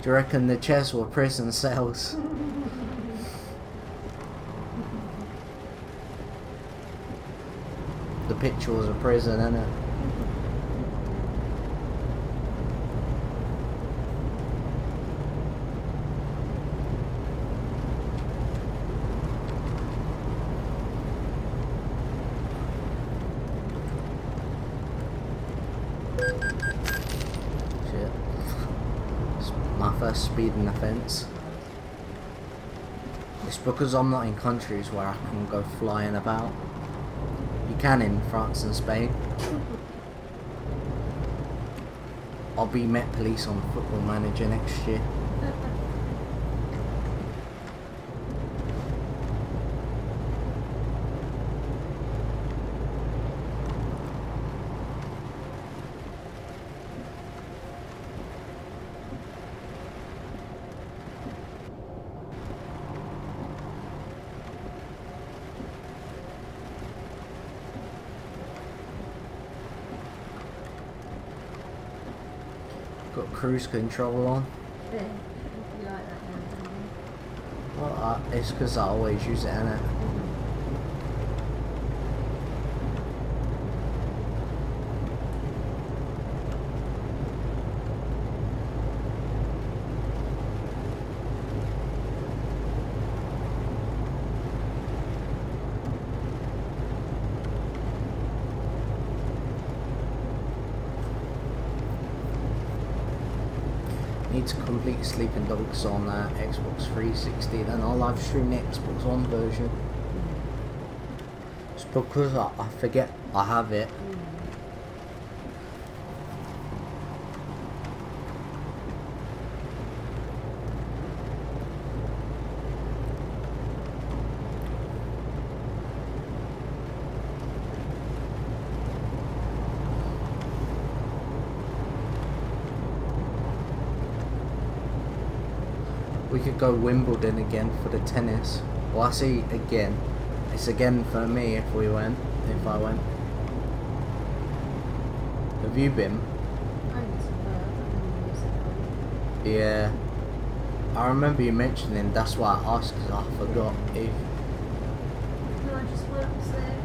Do you reckon the chairs were prison cells? The picture was a prison, innit? Shit. It's my first speeding offence. It's because I'm not in countries where I can go flying about. You can in France and Spain. I'll be Met Police on Football Manager next year. Got cruise control on. Yeah. You like that now, don't you? Well, it's because I always use it, innit? Need to complete Sleeping Dogs on Xbox 360, then I'll live stream the Xbox One version. It's because I forget I have it. We could go Wimbledon again for the tennis. Well, I say again. It's again for me if we went. If I went. Have you been? Yeah. I remember you mentioning. That's why I asked, because I forgot if. No, I just works there.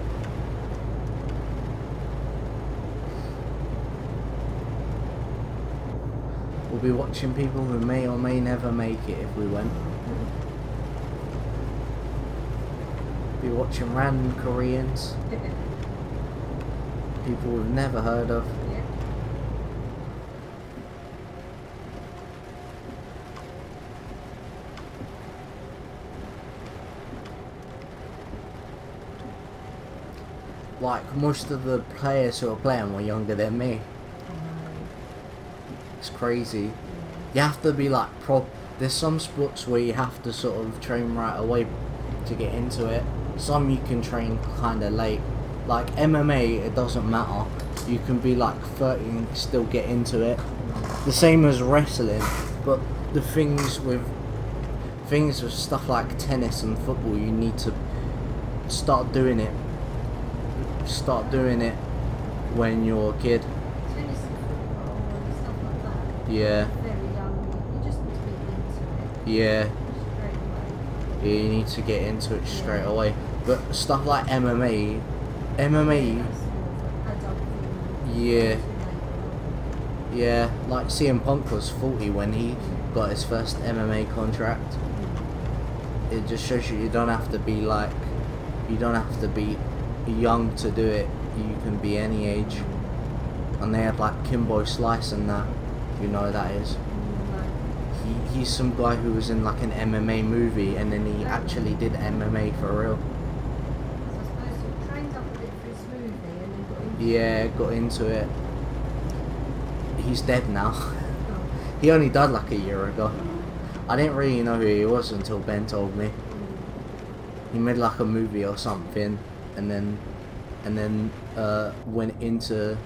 We'll be watching people who may or may never make it if we went. Be watching random Koreans. People we've never heard of. Yeah. Like, most of the players who are playing were younger than me. It's crazy. You have to be like there's some sports where you have to sort of train right away to get into it. Some you can train kind of late. Like MMA, it doesn't matter. You can be like 30 and still get into it. The same as wrestling. But the things with stuff like tennis and football, you need to start doing it. Start doing it when you're a kid. Tennis and football and stuff like that. Yeah. Very young. You just need to be into it. Yeah. Straight away. Yeah, you need to get into it straight away. But stuff like MMA, That's more of an adult thing. yeah, yeah. Like CM Punk was 40 when he got his first MMA contract. It just shows you don't have to be like, you don't have to be young to do it. You can be any age. And they had like Kimbo Slice and that. You know who that is. He's some guy who was in like an MMA movie, and then he actually did MMA for real. So I suppose you trained up a bit for his movie and then got into Yeah, got into it. He's dead now. Oh. He only died like a year ago. I didn't really know who he was until Ben told me. He made like a movie or something, and then went into,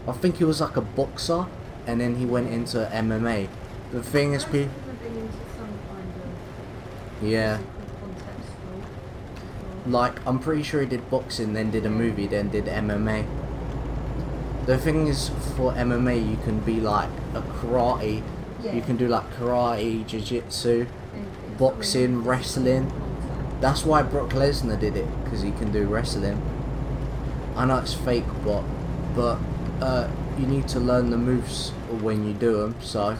I think he was like a boxer, and then he went into MMA. The thing is, people, yeah, like I'm pretty sure he did boxing, then did a movie, then did MMA. The thing is, for MMA you can be like a karate, you can do like karate, jiu-jitsu, boxing, wrestling. That's why Brock Lesnar did it, because he can do wrestling. I know it's fake, but you need to learn the moves when you do them, so.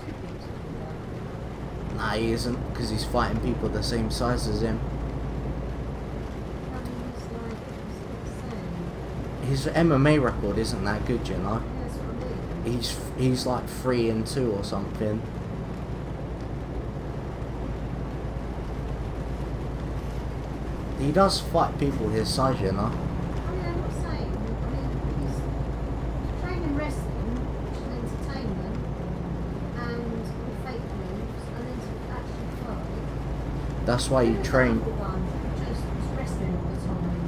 Nah, he isn't, because he's fighting people the same size as him. His MMA record isn't that good, you know. He's like 3-2 or something. He does fight people his size, you know. I mean, I'm not saying. I mean, he's training wrestling, which is entertainment, and with fake moves, and then to actually fight. That's why you Who was train. the other one who just was wrestling all the time?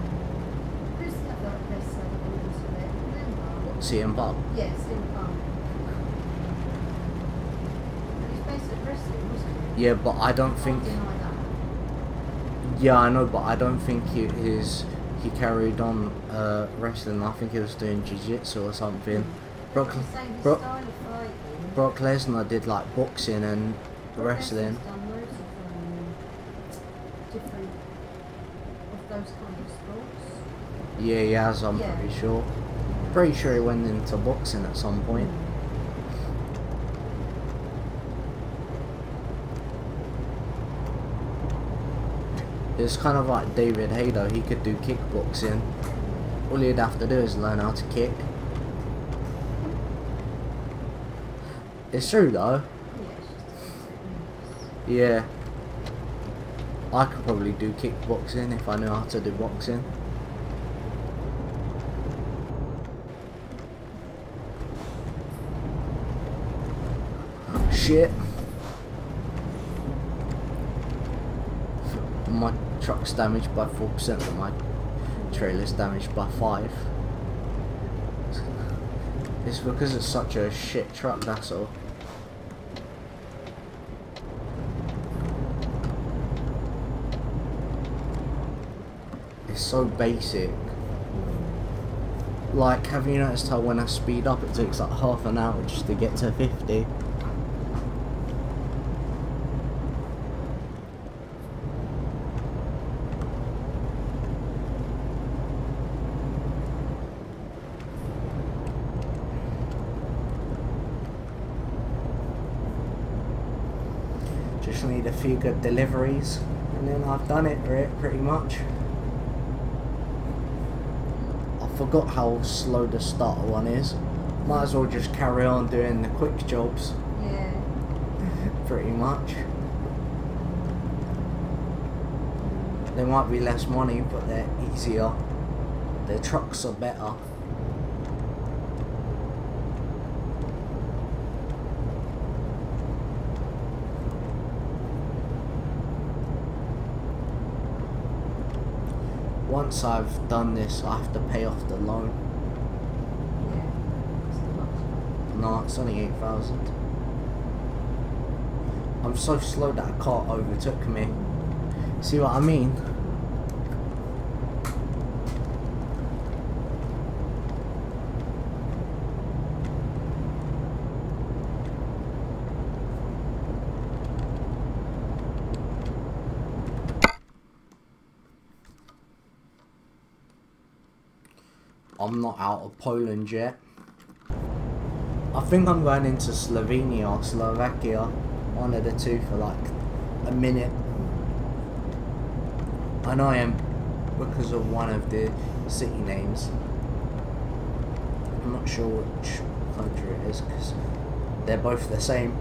Who's the other wrestler that went into it? Remember? CM Punk. Yes, in Punk. He's basically wrestling, wasn't he? Yeah, but I don't think. Can't deny that. Yeah, I know, but I don't think he carried on wrestling. I think he was doing jiu-jitsu or something. Brock He's saying his Brock style of fighting. Brock Lesnar did like boxing and Brock wrestling. Lesnar's done loads of different of those kind of sports. Yeah, he has. I'm Yeah. pretty sure. Pretty sure he went into boxing at some point. It's kind of like David Hayter. He could do kickboxing. All he'd have to do is learn how to kick. It's true though. Yeah, it's just different techniques. Yeah. I could probably do kickboxing if I knew how to do boxing. Shit. My truck's damaged by 4%, but my trailer's damaged by 5%. It's because it's such a shit truck, that's all. It's so basic. Like, have you noticed how when I speed up it takes like half an hour just to get to 50? Just need a few good deliveries and then I've done it pretty much. I forgot how slow the starter one is. Might as well just carry on doing the quick jobs. Yeah. Pretty much. They might be less money, but they're easier. Their trucks are better. Once I've done this, I have to pay off the loan. Yeah. It's too much. No, it's only 8,000. I'm so slow that a car overtook me. See what I mean? I'm not out of Poland yet. I think I'm going into Slovenia or Slovakia, one of the two, for like a minute. I know I am because of one of the city names. I'm not sure which country it is because they're both the same.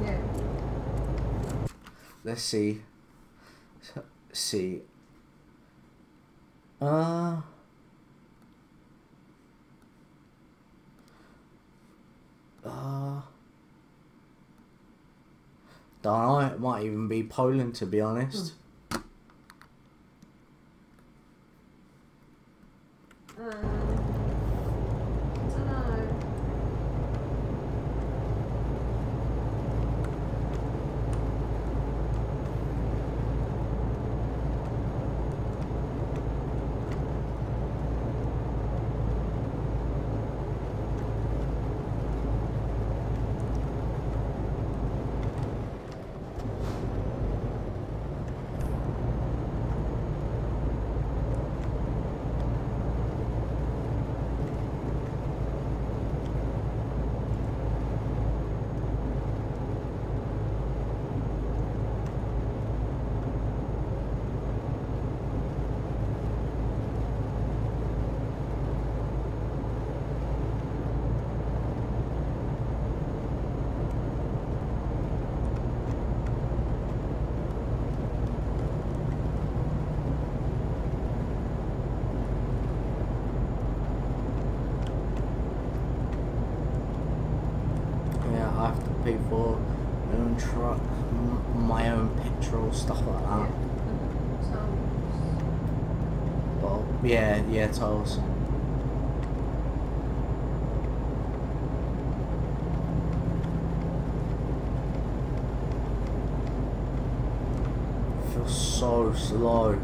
Yeah. Let's see. See. Don't know, it might even be Poland, to be honest. own truck, my own petrol, stuff like that. Well, yeah, tolls. Feels so slow.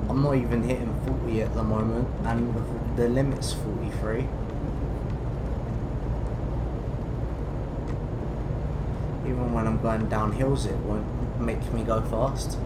I'm not even hitting 40 at the moment, and the limit's 43. Even when I'm going down hills, it won't make me go fast.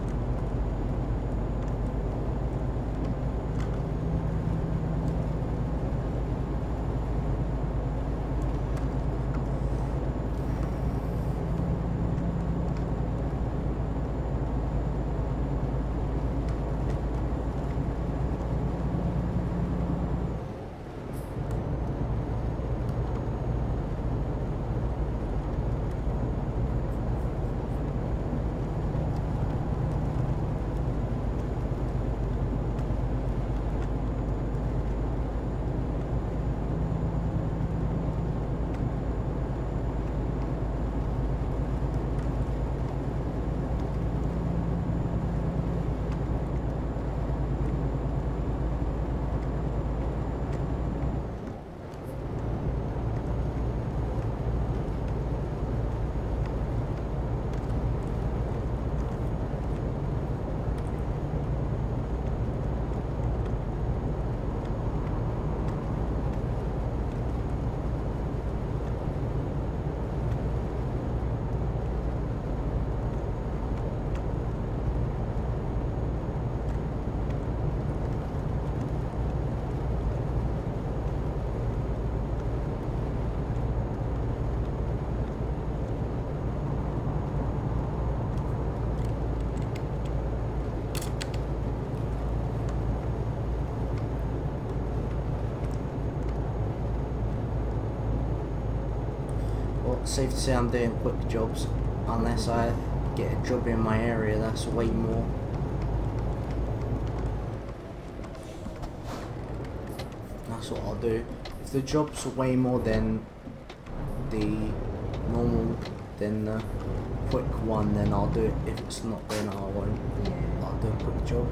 Safe to say I'm doing quick jobs, unless I get a job in my area that's way more. That's what I'll do. If the job's way more than the normal, then the quick one, then I'll do it. If it's not, then I won't. I'll do a quick job.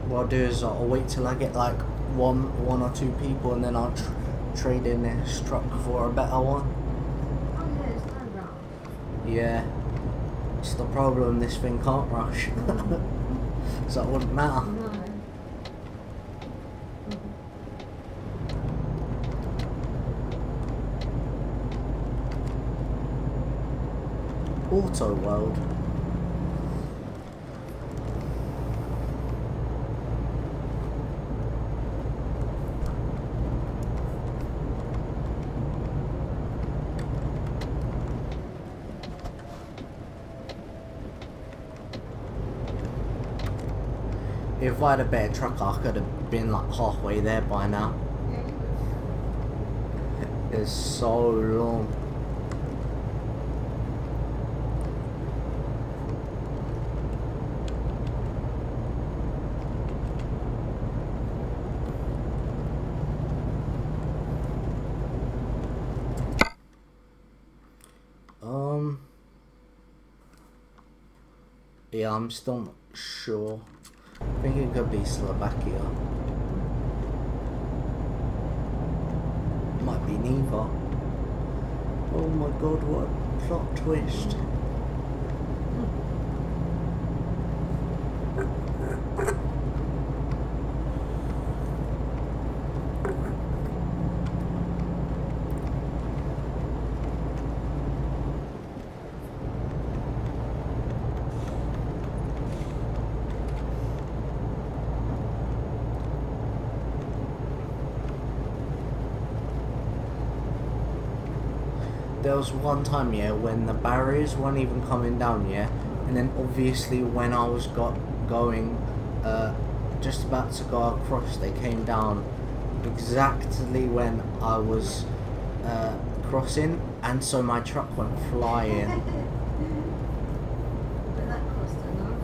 What I'll do is I'll wait till I get like one or two people, and then I'll trade in this truck for a better one. Oh yeah, it's no rush. Yeah, it's the problem, this thing can't rush. So it wouldn't matter. No. Auto World. If I had a better truck, I could have been like halfway there by now. Yeah, you would. It's so long. Yeah, I'm still not sure. I think it could be Slovakia. Might be neither. Oh my god, what a plot twist. There was one time, yeah, when the barriers weren't even coming down, yeah, and then obviously when I was going, just about to go across, they came down exactly when I was crossing, and so my truck went flying. But that cost enough.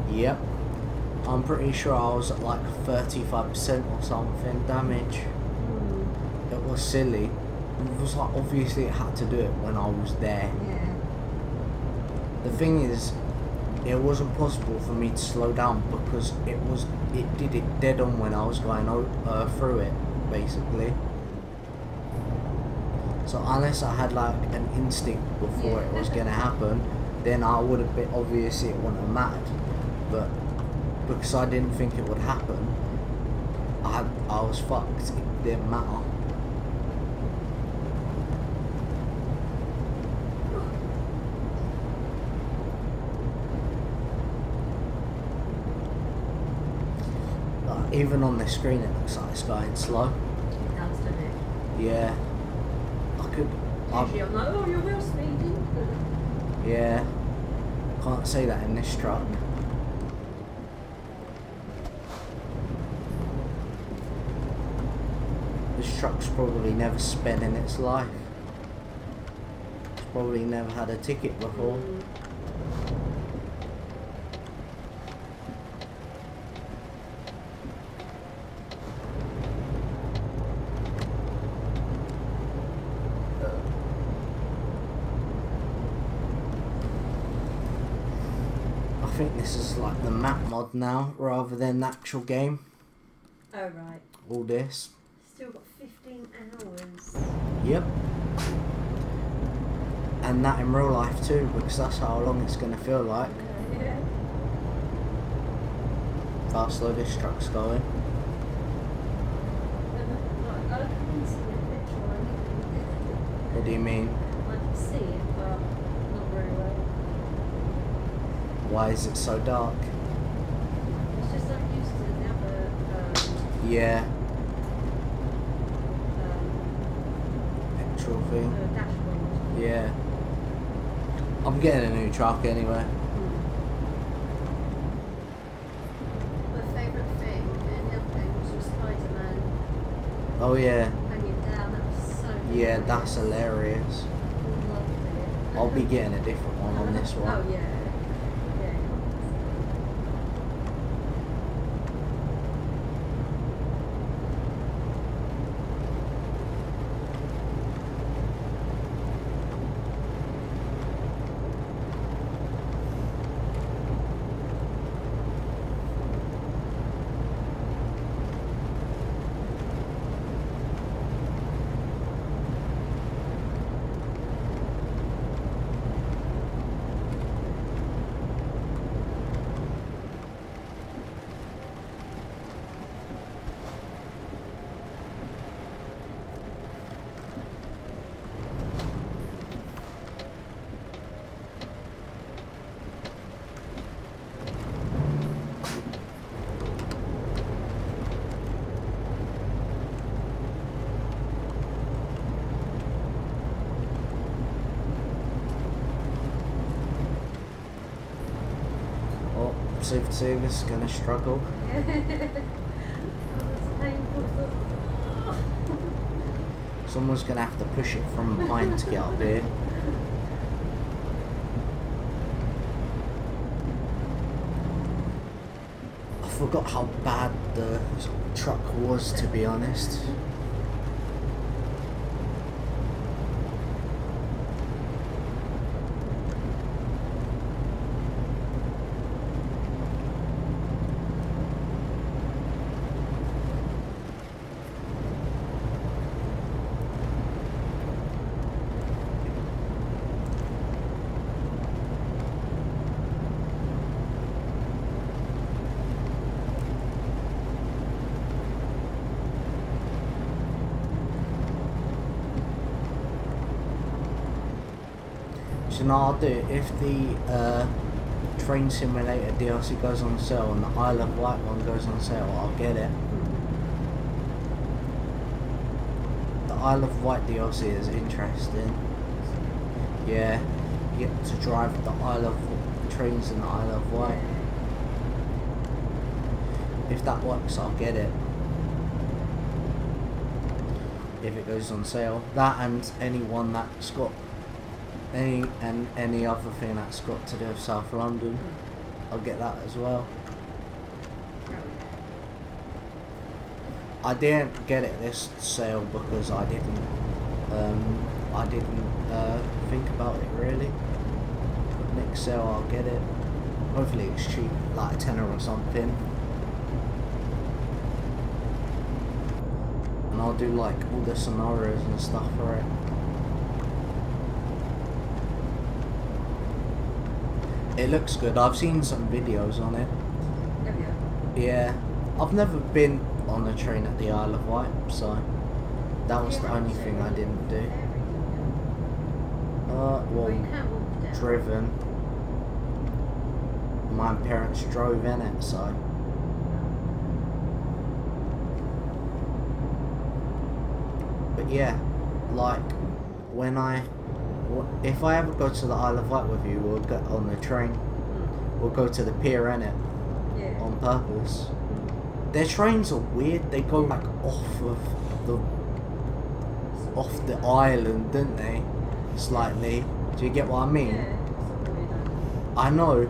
Yep, I'm pretty sure I was at like 35% or something damage. It was was silly. It was like, obviously it had to do it when I was there. Yeah. The thing is, it wasn't possible for me to slow down because it did it dead on when I was going through it, basically. So unless I had like an instinct before it was gonna happen, then I would have been, obviously it wouldn't have mattered. But because I didn't think it would happen, I was fucked. It didn't matter. Like, even on the screen it looks like it's going slow. It does, doesn't it? Yeah. Usually I'm like, oh, you're well speeding. Yeah. Can't say that in this truck. This truck's probably never spent in its life. It's probably never had a ticket before. I think this is like the map mod now rather than the actual game. Oh, right. All this. Still got 15 hours. Yep. And that in real life too, because that's how long it's going to feel like. Yeah. How slow this truck's going. I can see the picture or anything. What do you mean? I can see it, but not very well. Why is it so dark? It's just I'm used to the other Yeah. Actual thing. dashboard. Yeah. I'm getting a new truck anyway. My favourite thing in the other game was Spider-Man Oh yeah. hanging down. That was so good. Yeah, that's hilarious. Loved it. I'll be getting a different one on this one. Oh yeah. Super Service is gonna struggle. Someone's gonna have to push it from behind to get up there. I forgot how bad the truck was, to be honest. So now I'll do it. If the Train Simulator DLC goes on sale and the Isle of Wight one goes on sale, I'll get it. The Isle of Wight DLC is interesting. Yeah, you get to drive the trains in the Isle of Wight. If that works, I'll get it. If it goes on sale, that and anyone that's got any other thing that's got to do with South London, I'll get that as well. I didn't get it this sale because I didn't think about it really. But next sale I'll get it. Hopefully it's cheap, like a tenner or something. And I'll do like all the scenarios and stuff for it. It looks good. I've seen some videos on it. Have you? Yeah. I've never been on the train at the Isle of Wight, so that was the only thing I didn't do. Well, You can't walk down. driven. My parents drove in it, so. But yeah, like when if I ever go to the Isle of Wight with you, we'll get on the train. We'll go to the pier, innit? Yeah. On purpose. Their trains are weird. They go like off the island, don't they? Slightly. Do you get what I mean? Yeah. It's weird. I know.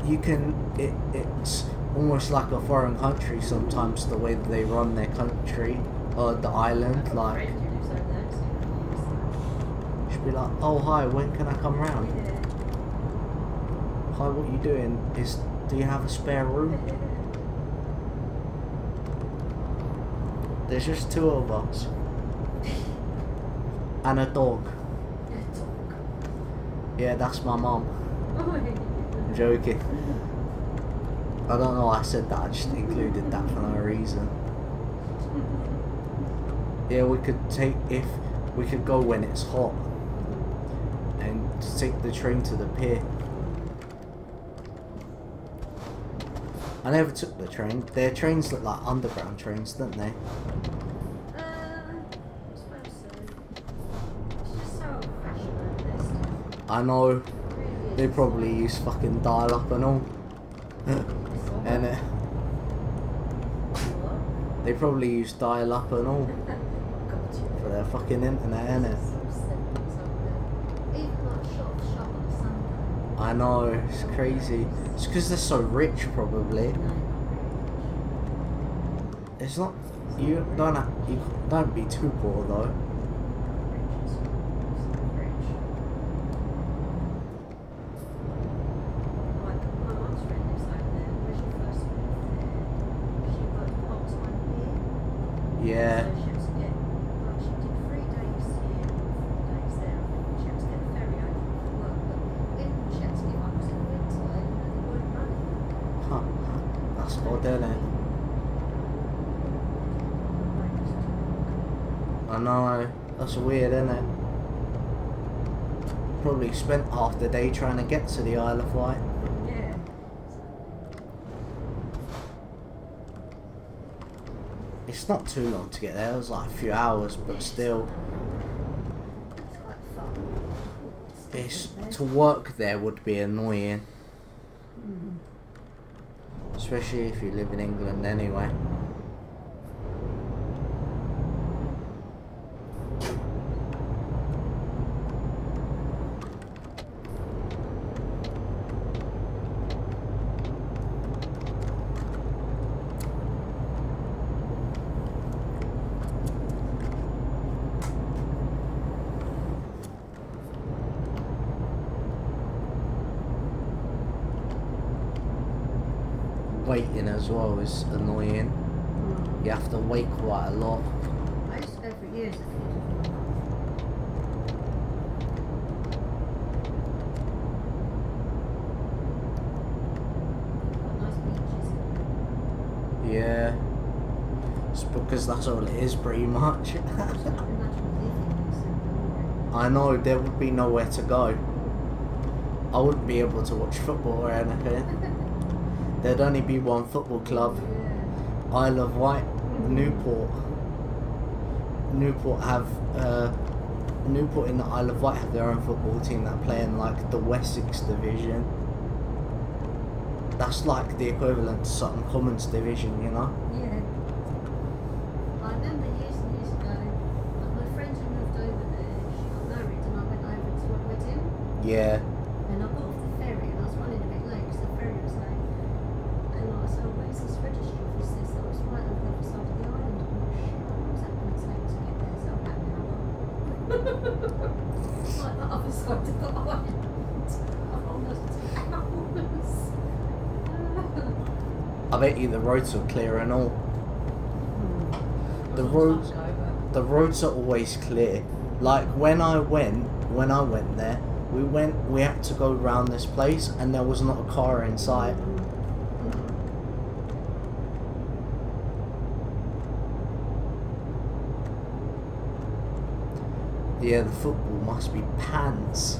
It's almost like a foreign country sometimes, the way that they run their country or the island. Like, should be like, oh hi, when can I come round? Yeah. Hi, what you doing? Do you have a spare room? There's just two of us. And a dog. Yeah, that's my mum. I'm joking. I don't know why I said that, I just included that for no reason. Yeah, we could go when it's hot and take the train to the pier. I never took the train. Their trains look like underground trains, don't they? I suppose so. It's just so old-fashioned, this stuff. I know. Really They is. probably use fucking dial-up and all. And What? they probably use dial-up and all for their fucking internet, innit? Even like shop on a Sunday. I know, it's crazy. It's because they're so rich, probably. It's not. You don't be too poor though. Yeah. So she had to get, well, she did 3 days here, 4 days there. She had to get a ferry over for work, but then she had to give up to the winter and they weren't running. Huh. That's odd, isn't it? I know. That's weird, isn't it? Probably spent half the day trying to get to the Isle of Wight. Yeah. It's not too long to get there. It was like a few hours, but still. It's quite fun. It's, to work there would be annoying. Especially if you live in England anyway. Waiting as well is annoying. You have to wait quite a lot. I used to go for years. Nice beaches. Yeah. It's because that's all it is pretty much. I can't imagine living so boring. I know, there would be nowhere to go. I wouldn't be able to watch football or anything. There'd only be one football club. Yeah. Isle of Wight, Newport. Newport in the Isle of Wight have their own football team that play in like the Wessex division. That's like the equivalent to Sutton Commons division, you know? Yeah. I remember years and years ago, my friend who moved over there, she got married and I went over to her wedding. Yeah. And I got off the ferry and I was running a bit late because the ferry was late. And I said, oh, where's this registry office? This I was right on the other side of the island. I bet you the roads were clear and all. The roads are always clear. Like when I went there, we had to go round this place and there was not a car in sight. Yeah, the football must be pants.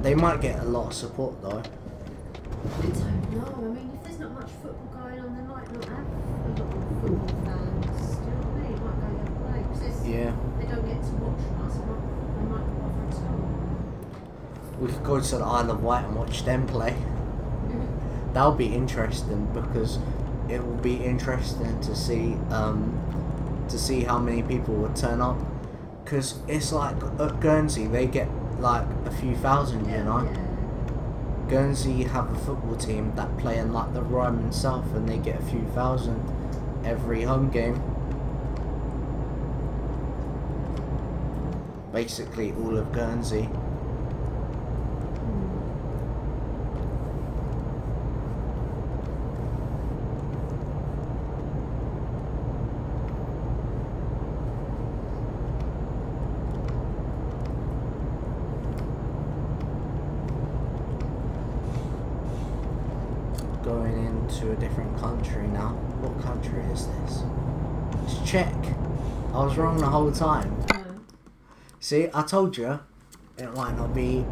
They might get a lot of support though. I don't know. I mean, if there's not much football going on, they might not have a lot of football fans. Do you know what I mean? It might go the other way. Because Yeah. they don't get to watch us. They might not bother at all. We could go to the Isle of Wight and watch them play. That'll be interesting because it will be interesting to see how many people would turn up. Because it's like at Guernsey, they get like a few thousand, you know. Yeah. Guernsey have a football team that play in like the Ryman South and they get a few thousand every home game. Basically all of Guernsey. Going into a different country now. What country is this? It's Czech. I was wrong the whole time. See, I told you it might not be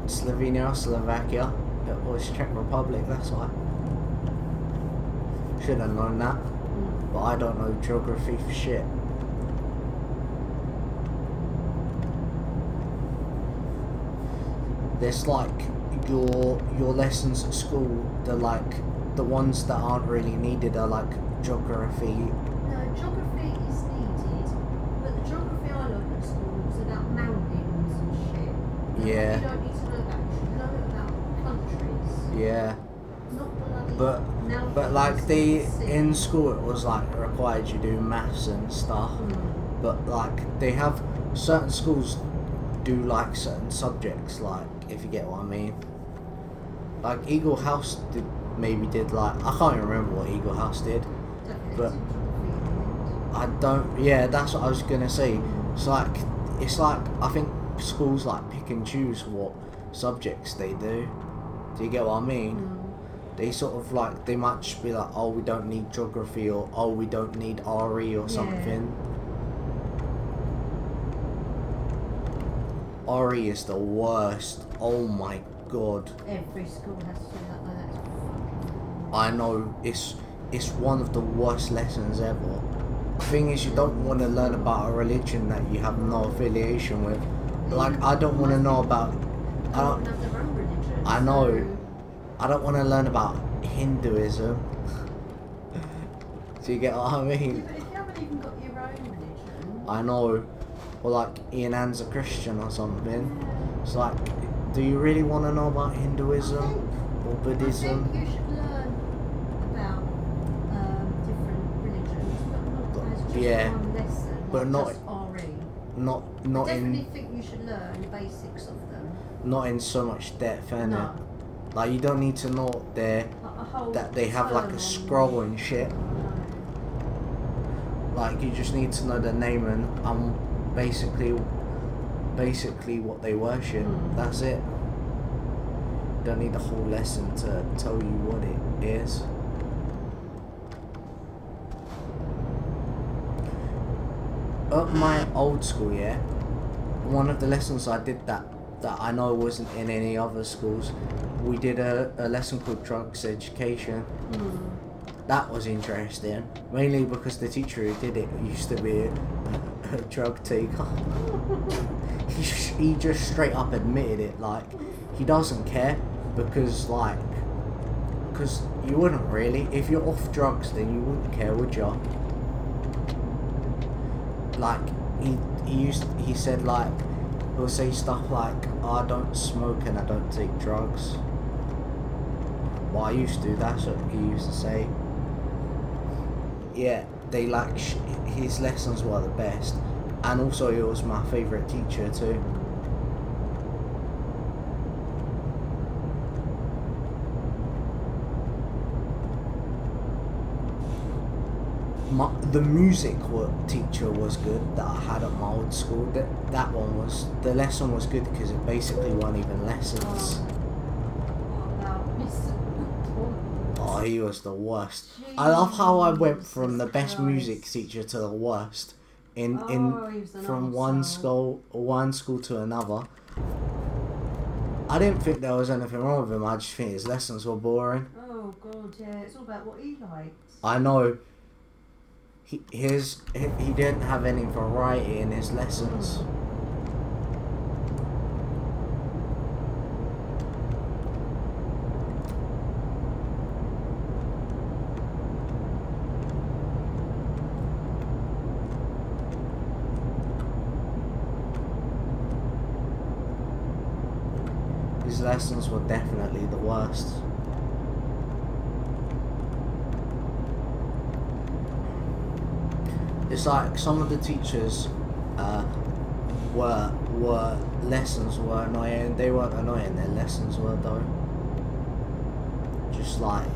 Slovenia or Slovakia. It was Czech Republic, that's why. Should have known that. But I don't know geography for shit. There's like your lessons at school, the ones that aren't really needed are like geography. No, geography is needed, but the geography I learned at school was about mountains and shit. Yeah. You don't need to know that. You should know about countries. Yeah. Not bloody But mountains like and in seas. school it was like required you do maths and stuff. But like they have certain schools do like certain subjects, like if you get what I mean. Like Eagle House did like I can't even remember what Eagle House did. But I don't. Yeah, that's what I was gonna say. It's like I think schools like pick and choose what subjects they do. Do you get what I mean? They sort of like they might just be like, oh, we don't need geography, or oh, we don't need RE or something. RE is the worst. Oh my god. Every school has to do that. Like that's fucking. I know it's one of the worst lessons ever. The thing is, you don't want to learn about a religion that you have no affiliation with. Like I don't want to know about. I don't have their own religion. I know. I don't want to learn about Hinduism. Do you get what I mean? But if you haven't even got your own religion. I know. Or like Ian Ann's a Christian or something. It's like, do you really want to know about Hinduism or Buddhism? I think you should learn about different religions, but not as just one lesson. but like not- just RE. Not I definitely in think you should learn the basics of them. not in so much depth, innit? No. Like you don't need to know Like a whole that they have like a term scroll and shit. Like you just need to know the name and basically what they worship. That's it. Don't need a whole lesson to tell you what it is. At my old school, yeah, one of the lessons I did that I know wasn't in any other schools, we did a lesson called drugs education. That was interesting, mainly because the teacher who did it used to be a drug taker. He just straight up admitted it, like he doesn't care because you wouldn't really, if you're off drugs then you wouldn't care, would you? Like he said, like he'll say stuff like, oh, I don't smoke and I don't take drugs. Well, I used to, that's what he used to say. Yeah, they like his lessons were the best, and also he was my favourite teacher too. the music teacher was good that I had at my old school. That one was, the lesson was good because it basically weren't even lessons. Oh, he was the worst. I love how I went from the best music teacher to the worst from one school to another. I didn't think there was anything wrong with him. I just think his lessons were boring. Oh god, yeah, it's all about what he likes. I know. He didn't have any variety in his lessons. His lessons were definitely the worst. It's like some of the teachers lessons were annoying. They weren't annoying, their lessons were though. Just like,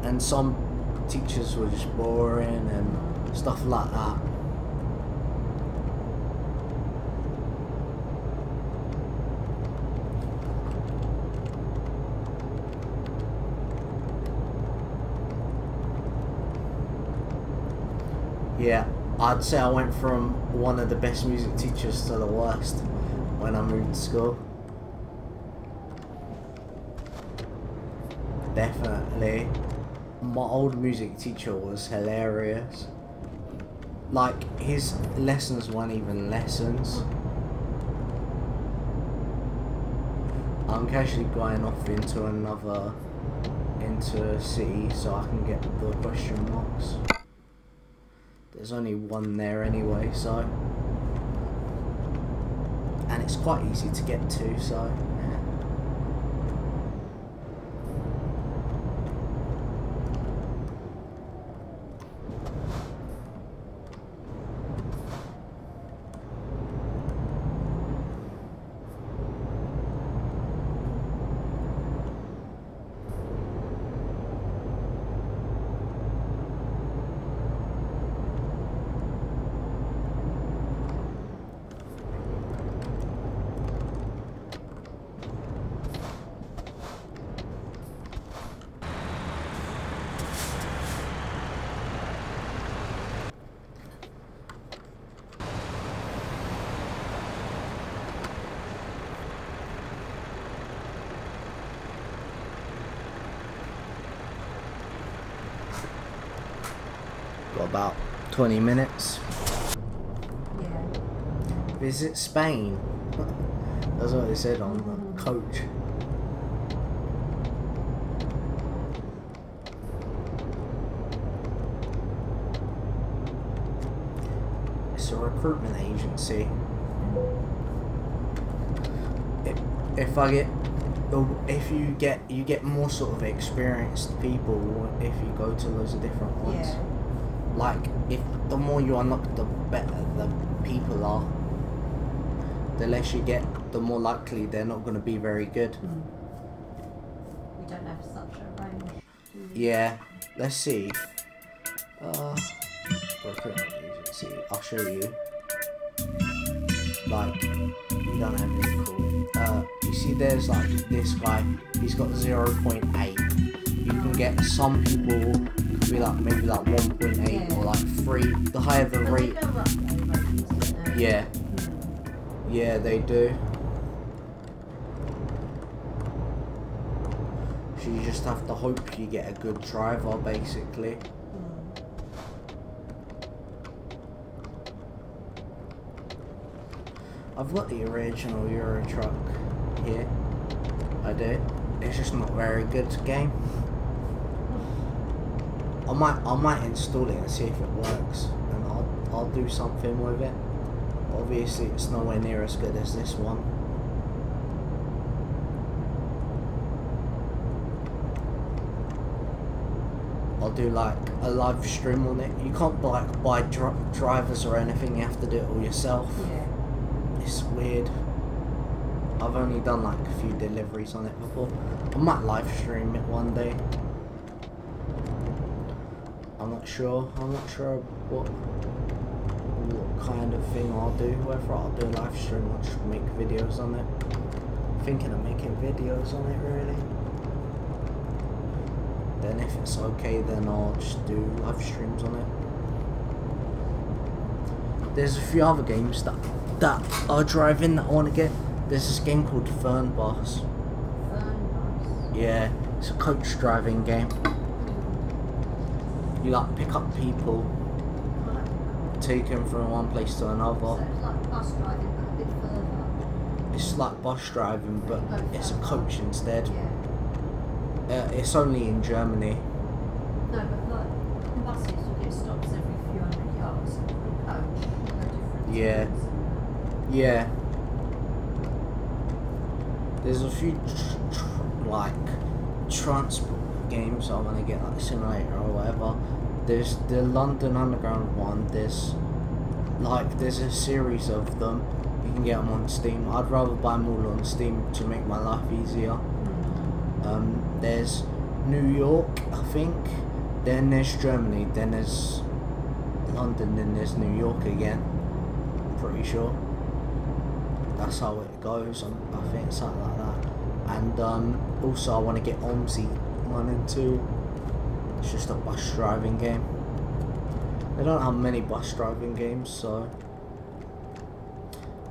and some teachers were just boring and stuff like that. Yeah, I'd say I went from one of the best music teachers to the worst when I moved to school. Definitely. My old music teacher was hilarious. Like, his lessons weren't even lessons. I'm casually going off into a city so I can get the question marks. There's only one there anyway, so, and it's quite easy to get to, so yeah. Got about 20 minutes. Yeah. Visit Spain. That's what they said on the coach. It's a recruitment agency. You get more sort of experienced people if you go to loads of different ones. Yeah. Like, if the more you unlock, the better the people are. The less you get, the more likely they're not going to be very good. We don't have such a range. Yeah, let's see. Recruitment agency. I'll show you. Like, we don't have any cool. You see, there's like this guy. He's got 0.8. You can get some people. Be like maybe like 1.8 or like 3. The higher the rate. Yeah. Yeah, they do. So you just have to hope you get a good driver, basically. I've got the original Euro truck here. I do. It's just not very good game. I might install it and see if it works, and I'll do something with it. Obviously, it's nowhere near as good as this one. I'll do like a live stream on it. You can't like buy drivers or anything. You have to do it all yourself. Yeah. It's weird. I've only done like a few deliveries on it before. I might live stream it one day. I'm not sure what kind of thing I'll do, whether I'll do a live stream or just make videos on it. I'm thinking of making videos on it really. Then if it's okay, then I'll just do live streams on it. There's a few other games that are driving that I want to get. There's this game called Fern Bus. Yeah, it's a coach driving game. You like pick up people, take them from one place to another. So it's like bus driving, but a bit further. It's like bus driving, but it's a coach instead. Yeah. It's only in Germany. No, but like buses, you get stops every few hundred yards. Coach, no difference. Yeah. Yeah. There's a few like transport games I want to get, like the simulator or whatever. There's the London Underground one. There's a series of them. You can get them on Steam. I'd rather buy them all on Steam to make my life easier. There's New York, I think. Then there's Germany. Then there's London. Then there's New York again. I'm pretty sure. That's how it goes. I think something like that. And also I want to get OMSI 1 and 2. It's just a bus driving game. They don't have many bus driving games, so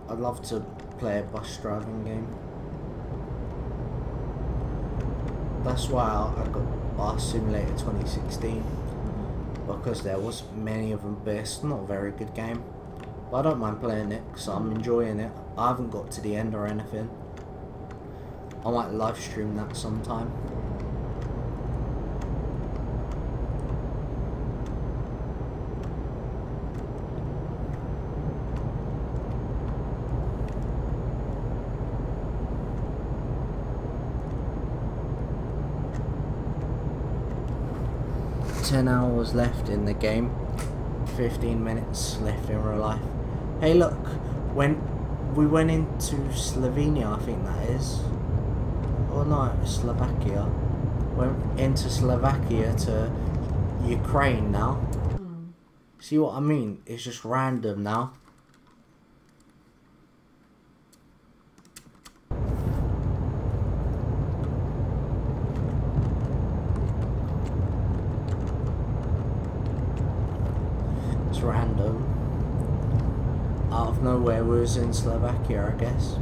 I'd love to play a bus driving game. That's why I got Bus Simulator 2016, because there was many of them, but it's not a very good game. But I don't mind playing it because I'm enjoying it. I haven't got to the end or anything. I might live stream that sometime. $10 hours left in the game, 15 minutes left in real life. Hey look, when we went into Slovenia, I think that is, or no, Slovakia, went into Slovakia to Ukraine now. See what I mean? It's just random now. Random. Out of nowhere, we was in Slovakia, I guess.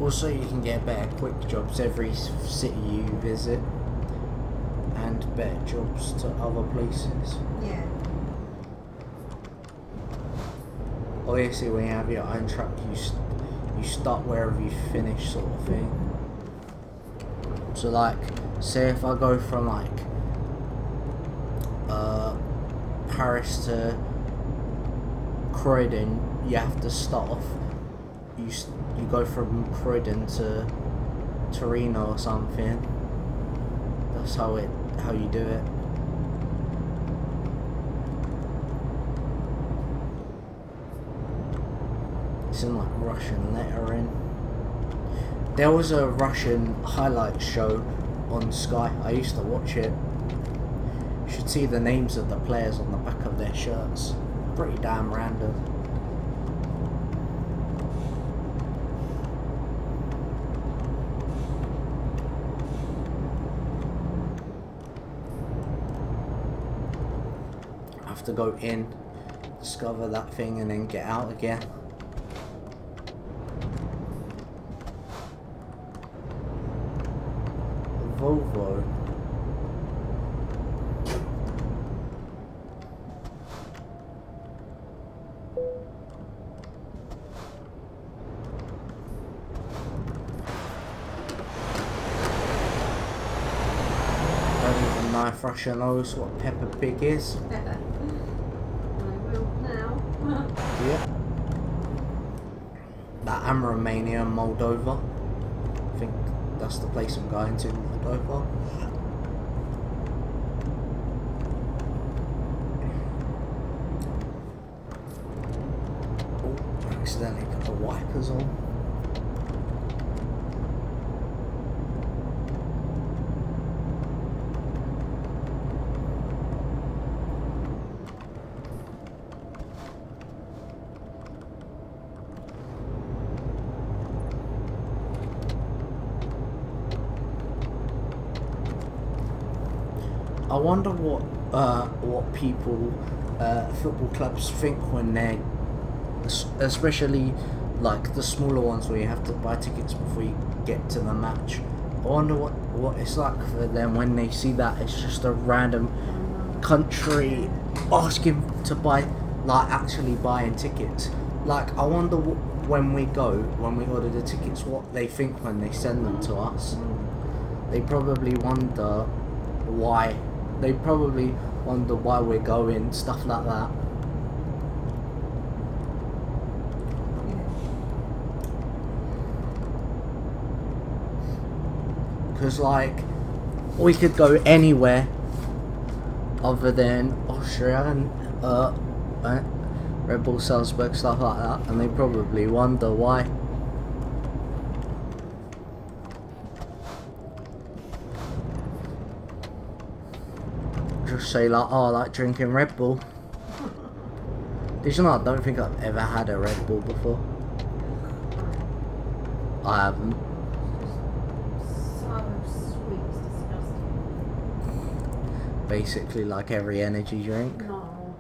Also, you can get better quick jobs every city you visit, and better jobs to other places. Yeah. Obviously, when you have your own truck, you start wherever you finish, sort of thing. So, like, say if I go from like Paris to Croydon, you have to start off. You go from Croydon to Torino or something. That's how you do it. It's in like Russian lettering. There was a Russian highlight show on Sky. I used to watch it. You should see the names of the players on the back of their shirts. Pretty damn random. To go in, discover that thing, and then get out again. Volvo. Don't even know if Russia knows what Peppa Pig is. I will now. Yep. that Romania and Moldova. I think that's the place I'm going to, Moldova. Oh, I accidentally put the wipers on. I wonder what people, football clubs think when they're, especially like the smaller ones where you have to buy tickets before you get to the match. I wonder what it's like for them when they see that it's just a random country asking to buy, like actually buying tickets. Like I wonder when we order the tickets, what they think when they send them to us. They probably wonder why. They probably wonder why we're going, stuff like that. Because like, we could go anywhere other than Austria and Red Bull Salzburg, stuff like that, and they probably wonder why. Just say like, oh, I like drinking Red Bull. Did you know, I don't think I've ever had a Red Bull before. I haven't. So sweet, it's disgusting. Basically like every energy drink. No,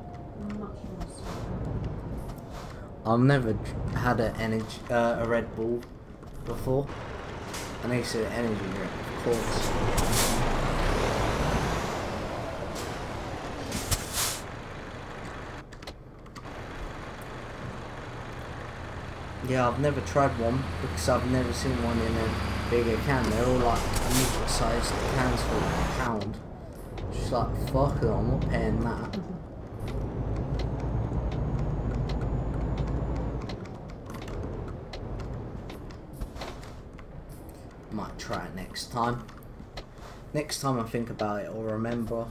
much more sweet. I've never had a Red Bull before. And they said energy drink, of course. Yeah, I've never tried one because I've never seen one in a bigger can. They're all like midget-sized cans for £1. Just like, fuck it, I'm not paying that. Might try it next time. Next time I think about it or remember.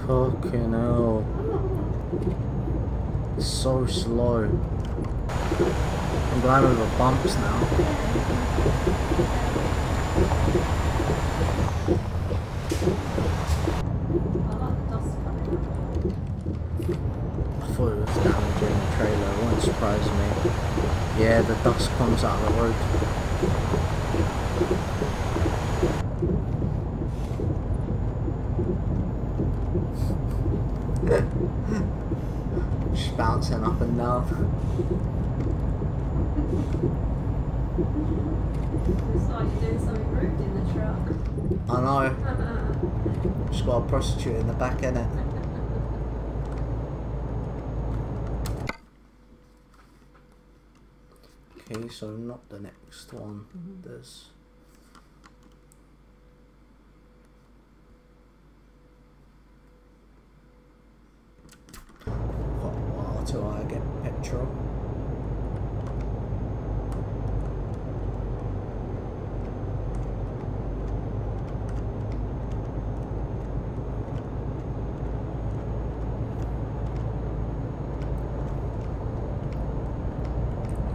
Fucking hell. It's so slow. I'm glad over bumps now. I like the dust coming. I thought it was damaging the trailer, it wouldn't surprise me. Yeah, the dust comes out of the road. Just bouncing up and down. It's like you're doing something rude in the truck. I know. Just got a prostitute in the back, innit? Okay, so not the next one. There's... quite a while till I get petrol.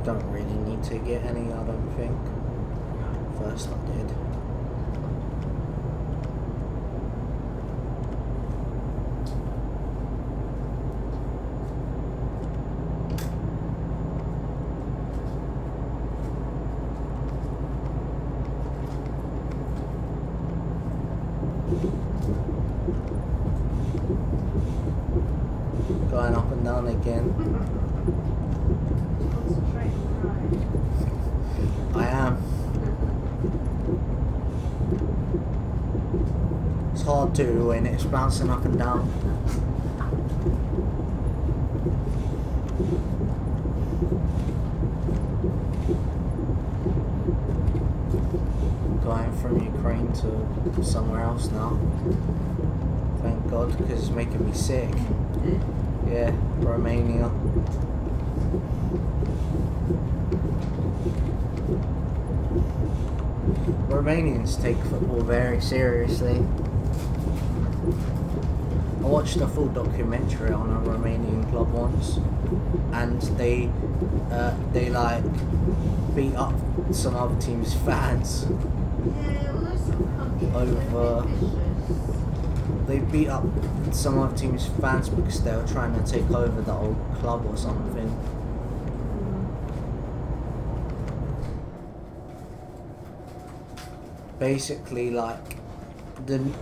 Don't really need to get any, I don't think. First I did. Going up and down again. I am. It's hard to when it's bouncing up and down. Going from Ukraine to somewhere else now. Thank God, because it's making me sick. Yeah, Romania. Romanians take football very seriously. I watched a full documentary on a Romanian club once, and they like beat up some other team's fans. Yeah, well, those sort of countries, Over. they're vicious. They beat up some other team's fans because they were trying to take over the old club or something. Basically, like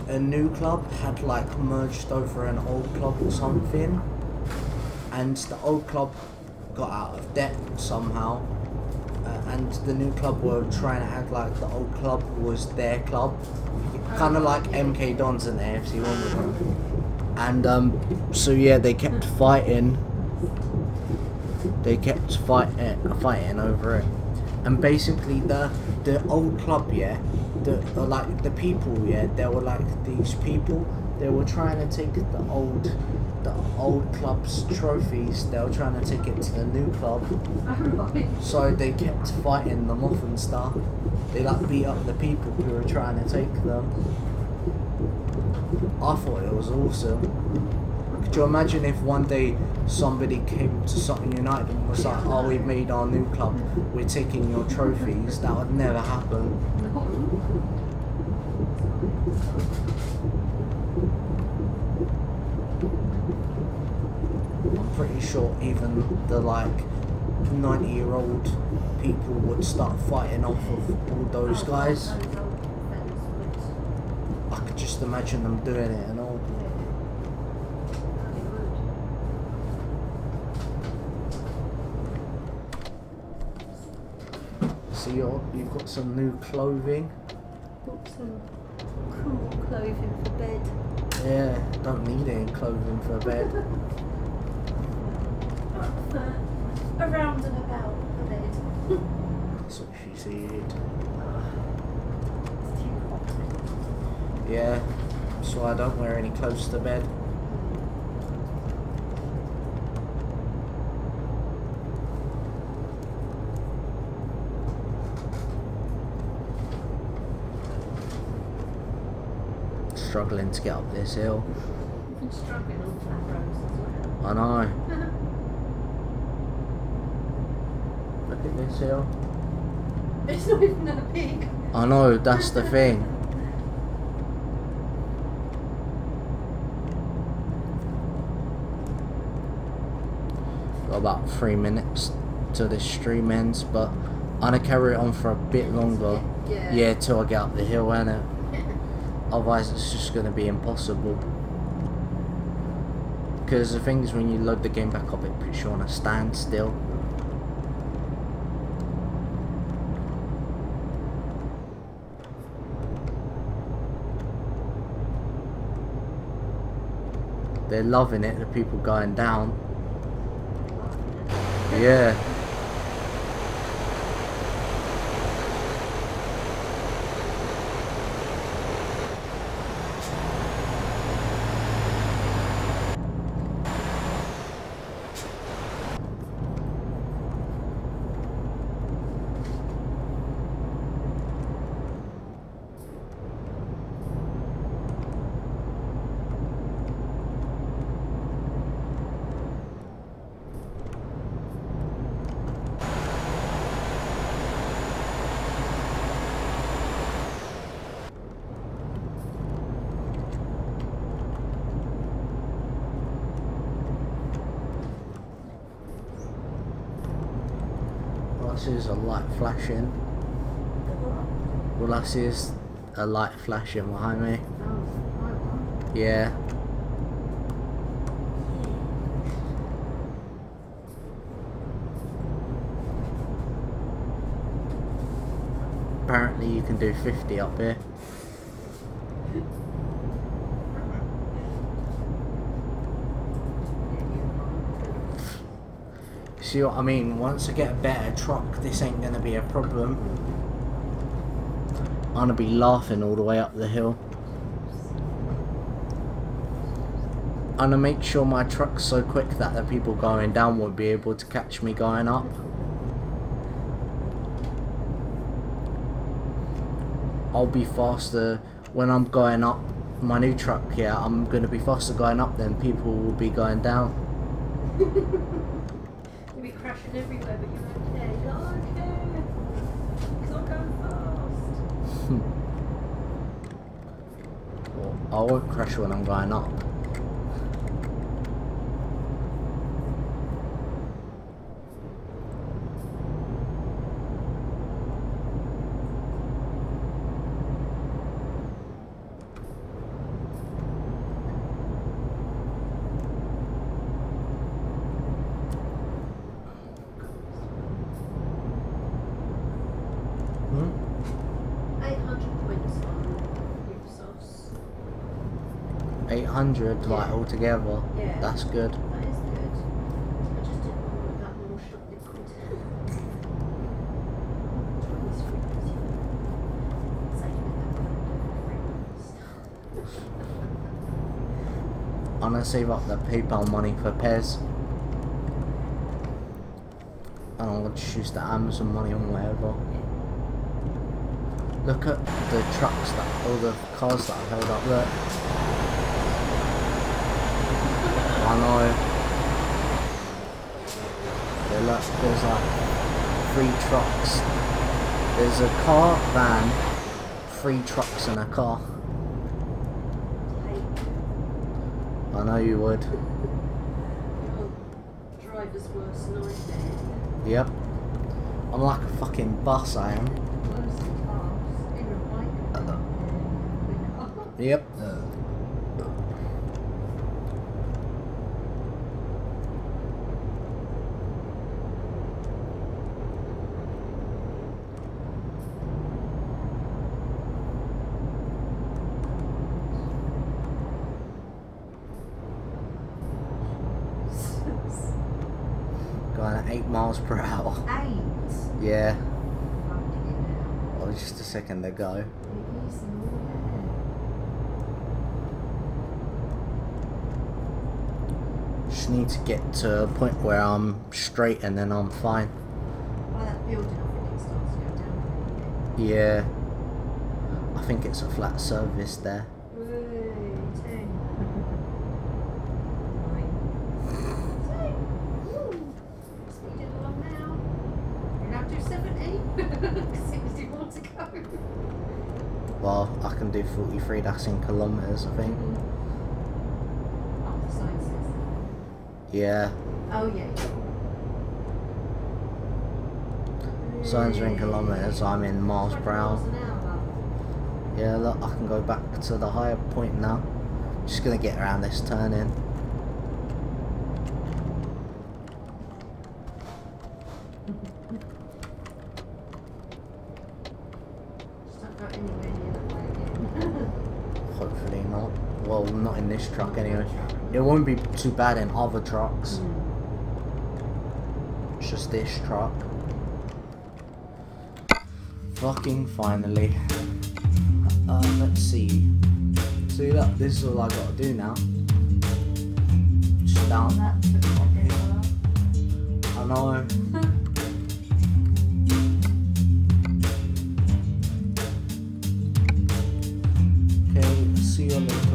a new club had like merged over an old club or something, and the old club got out of debt somehow, and the new club were trying to act like the old club was their club, kind of like MK Dons and the AFC Wimbledon. And so yeah, they kept fighting. They kept fighting over it, and basically the old club, yeah. The people, yeah, they were like these people. They were trying to take the old club's trophies. They were trying to take it to the new club. So they kept fighting them off and stuff. They like beat up the people who were trying to take them. I thought it was awesome. Could you imagine if one day somebody came to Sutton United and was like, "Oh, we've made our new club. We're taking your trophies." That would never happen. I'm pretty sure even the like 90-year-old people would start fighting off of all those guys. I could just imagine them doing it and all. So you've got some new clothing. Got some cool clothing for bed. Yeah, don't need any clothing for bed. Around and about the bed. That's what she said. It's too hot. Yeah, so I don't wear any clothes to bed. Struggling to get up this hill. You've been struggling on flat roads as well. I know. Look at this hill. It's not even that big. I know, that's the thing. Got about 3 minutes till this stream ends, but I'm gonna carry it on for a bit longer. Yeah, till I get up the hill, innit? Otherwise it's just going to be impossible. Because the thing is, when you load the game back up, it puts you on a standstill. They're loving it, the people going down. Yeah. All I see is a light flashing. All I see is a light flashing behind me. Yeah. Apparently you can do 50 up here. See what I mean? Once I get a better truck, this ain't gonna be a problem. I'm gonna be laughing all the way up the hill. I'm gonna make sure my truck's so quick that the people going down won't be able to catch me going up. I'll be faster when I'm going up my new truck. Yeah, I'm gonna be faster going up than people will be going down. You'll be crashing everywhere, but you're okay. You're okay. Because I'm going fast. Well, I won't crash when I'm going up. Hmm? 800 points on Ubisoft's. 800 like Yeah. altogether. Yeah. That's good. That is good. I just didn't want that more shot liquid. 23. Saving it that way, I'm gonna save up the PayPal money for Pez. And I'm gonna just use the Amazon money on whatever. Look at the trucks that, all the cars that I've held up there. I know. Yeah, look, there's like 3 trucks. There's a car, van, 3 trucks and a car. I know you would. Your driver's worst nightmare. Yep. I'm like a fucking bus, I am. Worst cars in a bike. Yep. Going at 8 miles per hour. 8. Yeah. Fucking hell. Well, just a second ago. It is more. Just need to get to a point where I'm straight and then I'm fine. By that building, I think it starts to go down a little Yeah. I think it's a flat service there. bit. Whey, 10. 9. 10. Woo. Speeding along now. You're now do 70. 60 more to go. Well, I can do 43, that's in kilometres, I think. Oh, the sign says that. Yeah. Oh, yeah. Signs are in kilometres, I'm in miles per hour. 20 miles an hour. Yeah, look, I can go back to the higher point now. Just gonna get around this turn in. Just don't go anywhere near that way again. Hopefully not. Well, not in this truck anyway. It won't be too bad in other trucks. It's just this truck. Fucking finally. Let's see. See, look, this is all I gotta do now. Just down. I know. Okay, see you on the